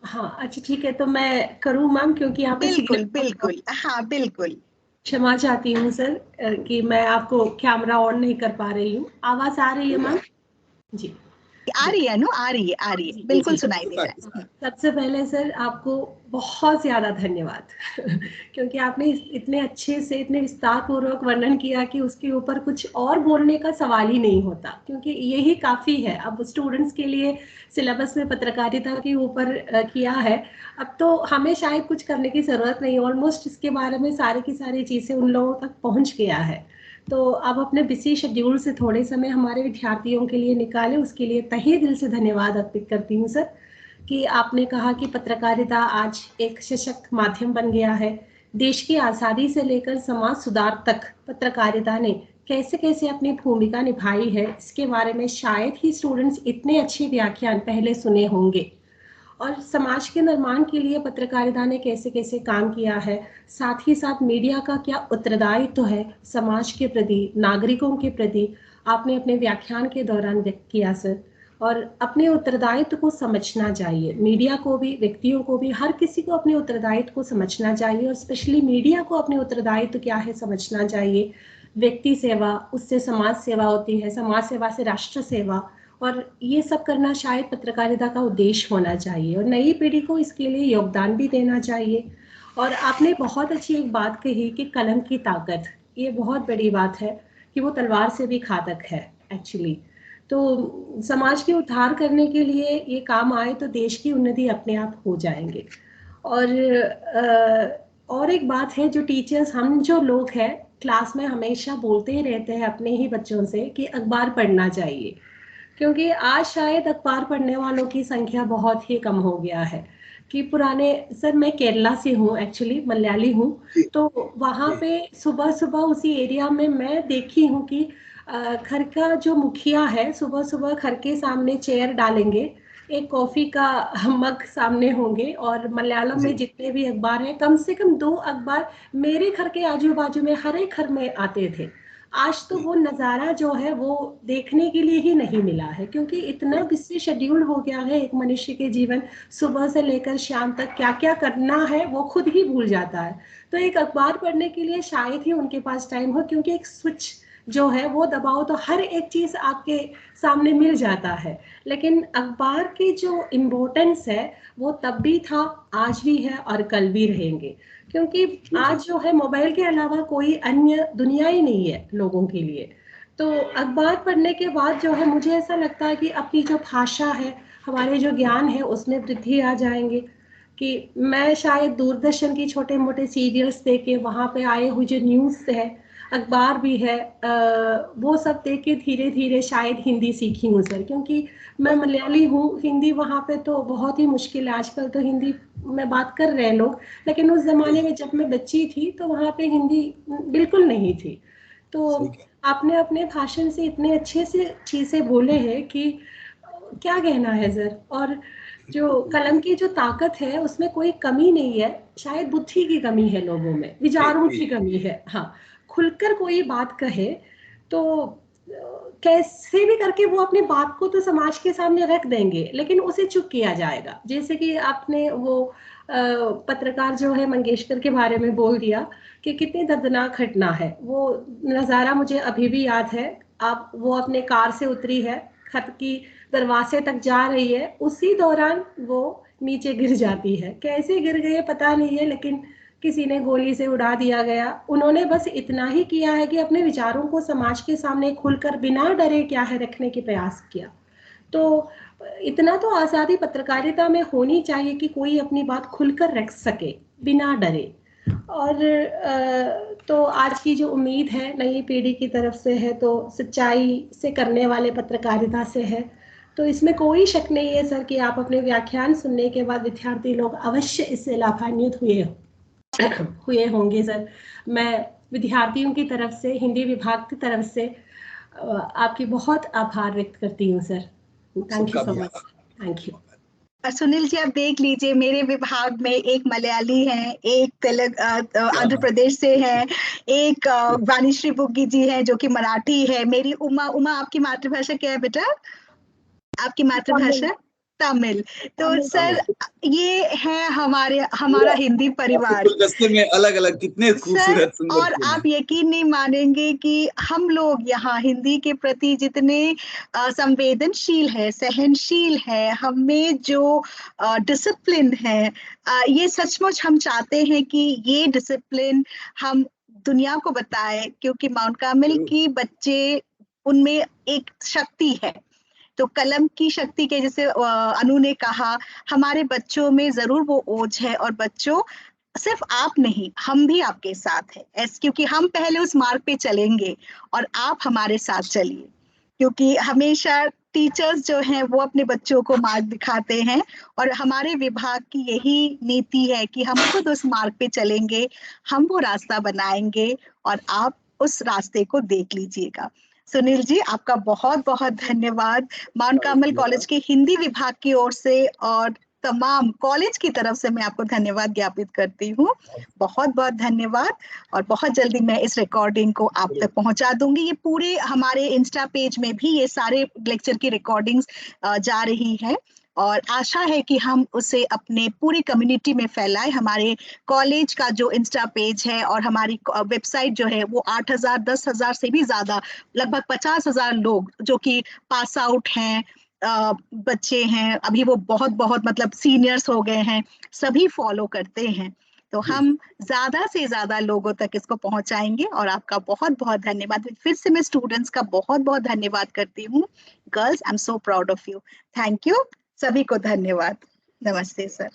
हाँ अच्छा ठीक है, तो मैं करूँ मैम, क्योंकि यहाँ पे बिल्कुल सिग्नल। बिल्कुल, हाँ बिल्कुल। क्षमा चाहती हूँ सर कि मैं आपको कैमरा ऑन नहीं कर पा रही हूँ। आवाज आ रही है मैम? जी आ जी रही है अनु, आ रही है, आ रही है, जी बिल्कुल जी। सुनाई दे रहा है। सबसे पहले सर आपको बहुत ज़्यादा धन्यवाद क्योंकि आपने इतने अच्छे से, इतने विस्तार पूर्वक वर्णन किया कि उसके ऊपर कुछ और बोलने का सवाल ही नहीं होता, क्योंकि यही काफ़ी है। अब स्टूडेंट्स के लिए सिलेबस में पत्रकारिता के ऊपर किया है, अब तो हमें शायद कुछ करने की ज़रूरत नहीं, ऑलमोस्ट इसके बारे में सारी की सारी चीज़ें उन लोगों तक पहुँच गया है। तो अब अपने बिजी शेड्यूल से थोड़े समय हमारे विद्यार्थियों के लिए निकाले, उसके लिए तहे दिल से धन्यवाद अर्पित करती हूँ सर। कि आपने कहा कि पत्रकारिता आज एक सशक्त माध्यम बन गया है। देश की आज़ादी से लेकर समाज सुधार तक पत्रकारिता ने कैसे कैसे अपनी भूमिका निभाई है, इसके बारे में शायद ही स्टूडेंट्स इतने अच्छे व्याख्यान पहले सुने होंगे। और समाज के निर्माण के लिए पत्रकारिता ने कैसे कैसे काम किया है, साथ ही साथ मीडिया का क्या उत्तरदायित्व है समाज के प्रति, नागरिकों के प्रति, आपने अपने व्याख्यान के दौरान व्यक्त किया सर। और अपने उत्तरदायित्व को समझना चाहिए, मीडिया को भी, व्यक्तियों को भी, हर किसी को अपने उत्तरदायित्व को समझना चाहिए, और स्पेशली मीडिया को अपने उत्तरदायित्व क्या है समझना चाहिए। व्यक्ति सेवा, उससे समाज सेवा होती है, समाज सेवा से राष्ट्र सेवा, और ये सब करना शायद पत्रकारिता का उद्देश्य होना चाहिए, और नई पीढ़ी को इसके लिए योगदान भी देना चाहिए। और आपने बहुत अच्छी एक बात कही कि कलम की ताकत, ये बहुत बड़ी बात है कि वो तलवार से भी घातक है एक्चुअली। तो समाज के उद्धार करने के लिए ये काम आए तो देश की उन्नति अपने आप हो जाएंगे। और एक बात है, जो टीचर्स, हम जो लोग हैं क्लास में हमेशा बोलते ही रहते हैं अपने ही बच्चों से कि अखबार पढ़ना चाहिए, क्योंकि आज शायद अखबार पढ़ने वालों की संख्या बहुत ही कम हो गया है। कि पुराने, सर मैं केरला से हूँ, एक्चुअली मलयाली हूँ, तो वहाँ पे सुबह सुबह उसी एरिया में मैं देखी हूँ कि घर का जो मुखिया है सुबह सुबह घर के सामने चेयर डालेंगे, एक कॉफी का मग सामने होंगे, और मलयालम में जितने भी अखबार हैं कम से कम 2 अखबार मेरे घर के आजू बाजू में हर एक घर में आते थे। आज तो वो नज़ारा जो है वो देखने के लिए ही नहीं मिला है, क्योंकि इतना बिजी शेड्यूल हो गया है एक मनुष्य के जीवन, सुबह से लेकर शाम तक क्या क्या करना है वो खुद ही भूल जाता है। तो एक अखबार पढ़ने के लिए शायद ही उनके पास टाइम हो, क्योंकि एक स्विच जो है वो दबाओ तो हर एक चीज़ आपके सामने मिल जाता है। लेकिन अखबार की जो इम्पोर्टेंस है वो तब भी था, आज भी है और कल भी रहेंगे, क्योंकि आज जो है मोबाइल के अलावा कोई अन्य दुनिया ही नहीं है लोगों के लिए। तो अखबार पढ़ने के बाद जो है मुझे ऐसा लगता है कि अपनी जो भाषा है, हमारे जो ज्ञान है उसमें वृद्धि आ जाएंगे। कि मैं शायद दूरदर्शन की छोटे मोटे सीरियल्स देख के, वहाँ पे आए हुए जो न्यूज़ है, अखबार भी है, वो सब देख के धीरे धीरे शायद हिंदी सीखी हूँ सर, क्योंकि मैं मलयाली हूँ। हिंदी वहाँ पे तो बहुत ही मुश्किल है, आजकल तो हिंदी में बात कर रहे हैं लोग, लेकिन उस ज़माने में जब मैं बच्ची थी तो वहाँ पे हिंदी बिल्कुल नहीं थी। तो आपने अपने भाषण से इतने अच्छे से चीज़ें बोले हैं कि क्या कहना है सर। और जो कलम की जो ताकत है उसमें कोई कमी नहीं है, शायद बुद्धि की कमी है लोगों में, विचारों की कमी है। हाँ, खुलकर कोई बात कहे तो कैसे भी करके वो अपनी बात को तो समाज के सामने रख देंगे, लेकिन उसे चुप किया जाएगा। जैसे कि आपने वो पत्रकार जो है मंगेशकर के बारे में बोल दिया कि कितनी दर्दनाक घटना है, वो नज़ारा मुझे अभी भी याद है। आप, वो अपने कार से उतरी है, खत की दरवाजे तक जा रही है, उसी दौरान वो नीचे गिर जाती है। कैसे गिर गई पता नहीं है, लेकिन किसी ने गोली से उड़ा दिया गया। उन्होंने बस इतना ही किया है कि अपने विचारों को समाज के सामने खुलकर बिना डरे क्या है रखने के प्रयास किया। तो इतना तो आज़ादी पत्रकारिता में होनी चाहिए कि कोई अपनी बात खुलकर रख सके बिना डरे। और तो आज की जो उम्मीद है नई पीढ़ी की तरफ से है तो सच्चाई से करने वाले पत्रकारिता से है। तो इसमें कोई शक नहीं है सर कि आप अपने व्याख्यान सुनने के बाद विद्यार्थी लोग अवश्य इससे लाभान्वित हुए होंगे सर। मैं विद्यार्थियों की तरफ से, हिंदी विभाग की तरफ से आपकी बहुत आभार व्यक्त करती हूँ sir. Thank you so much. Thank you. Sunil ji, आप देख लीजिए, मेरे विभाग में एक मलयाली है, एक आंध्र प्रदेश से है, एक वाणीश्री बुग्गी जी है जो कि मराठी है। मेरी उमा आपकी मातृभाषा क्या है बेटा? आपकी मातृभाषा तमिल। तो सर ये है हमारा हिंदी परिवार। गुलदस्ते में अलग अलग कितने खूबसूरत सुंदर। और आप यकीन नहीं मानेंगे कि हम लोग यहाँ हिंदी के प्रति जितने संवेदनशील है, सहनशील है, हमें जो डिसिप्लिन है, ये सचमुच हम चाहते हैं कि ये डिसिप्लिन हम दुनिया को बताएं, क्योंकि माउंट कार्मेल की बच्चे, उनमें एक शक्ति है। तो कलम की शक्ति के, जैसे अनु ने कहा, हमारे बच्चों में जरूर वो ओज है। और बच्चों, सिर्फ आप नहीं, हम भी आपके साथ हैं, क्योंकि हम पहले उस मार्ग पे चलेंगे और आप हमारे साथ चलिए, क्योंकि हमेशा टीचर्स जो हैं वो अपने बच्चों को मार्ग दिखाते हैं। और हमारे विभाग की यही नीति है कि हम खुद उस मार्ग पे चलेंगे, हम वो रास्ता बनाएंगे और आप उस रास्ते को देख लीजिएगा। सुनील जी, आपका बहुत बहुत धन्यवाद। माउंट कार्मेल कॉलेज के हिंदी विभाग की ओर से और तमाम कॉलेज की तरफ से मैं आपको धन्यवाद ज्ञापित करती हूँ। बहुत बहुत धन्यवाद। और बहुत जल्दी मैं इस रिकॉर्डिंग को आप तक पहुंचा दूंगी। ये पूरे हमारे इंस्टा पेज में भी ये सारे लेक्चर की रिकॉर्डिंग्स जा रही है, और आशा है कि हम उसे अपने पूरी कम्युनिटी में फैलाएं। हमारे कॉलेज का जो इंस्टा पेज है और हमारी वेबसाइट जो है वो 8,000 10,000 से भी ज्यादा, लगभग 50,000 लोग जो कि पास आउट हैं, बच्चे हैं, अभी वो बहुत बहुत मतलब सीनियर्स हो गए हैं, सभी फॉलो करते हैं। तो हम ज्यादा से ज्यादा लोगों तक इसको पहुंचाएंगे। और आपका बहुत बहुत धन्यवाद। फिर से मैं स्टूडेंट्स का बहुत बहुत धन्यवाद करती हूँ। Girls, I am so proud of you. Thank you. सभी को धन्यवाद। नमस्ते सर।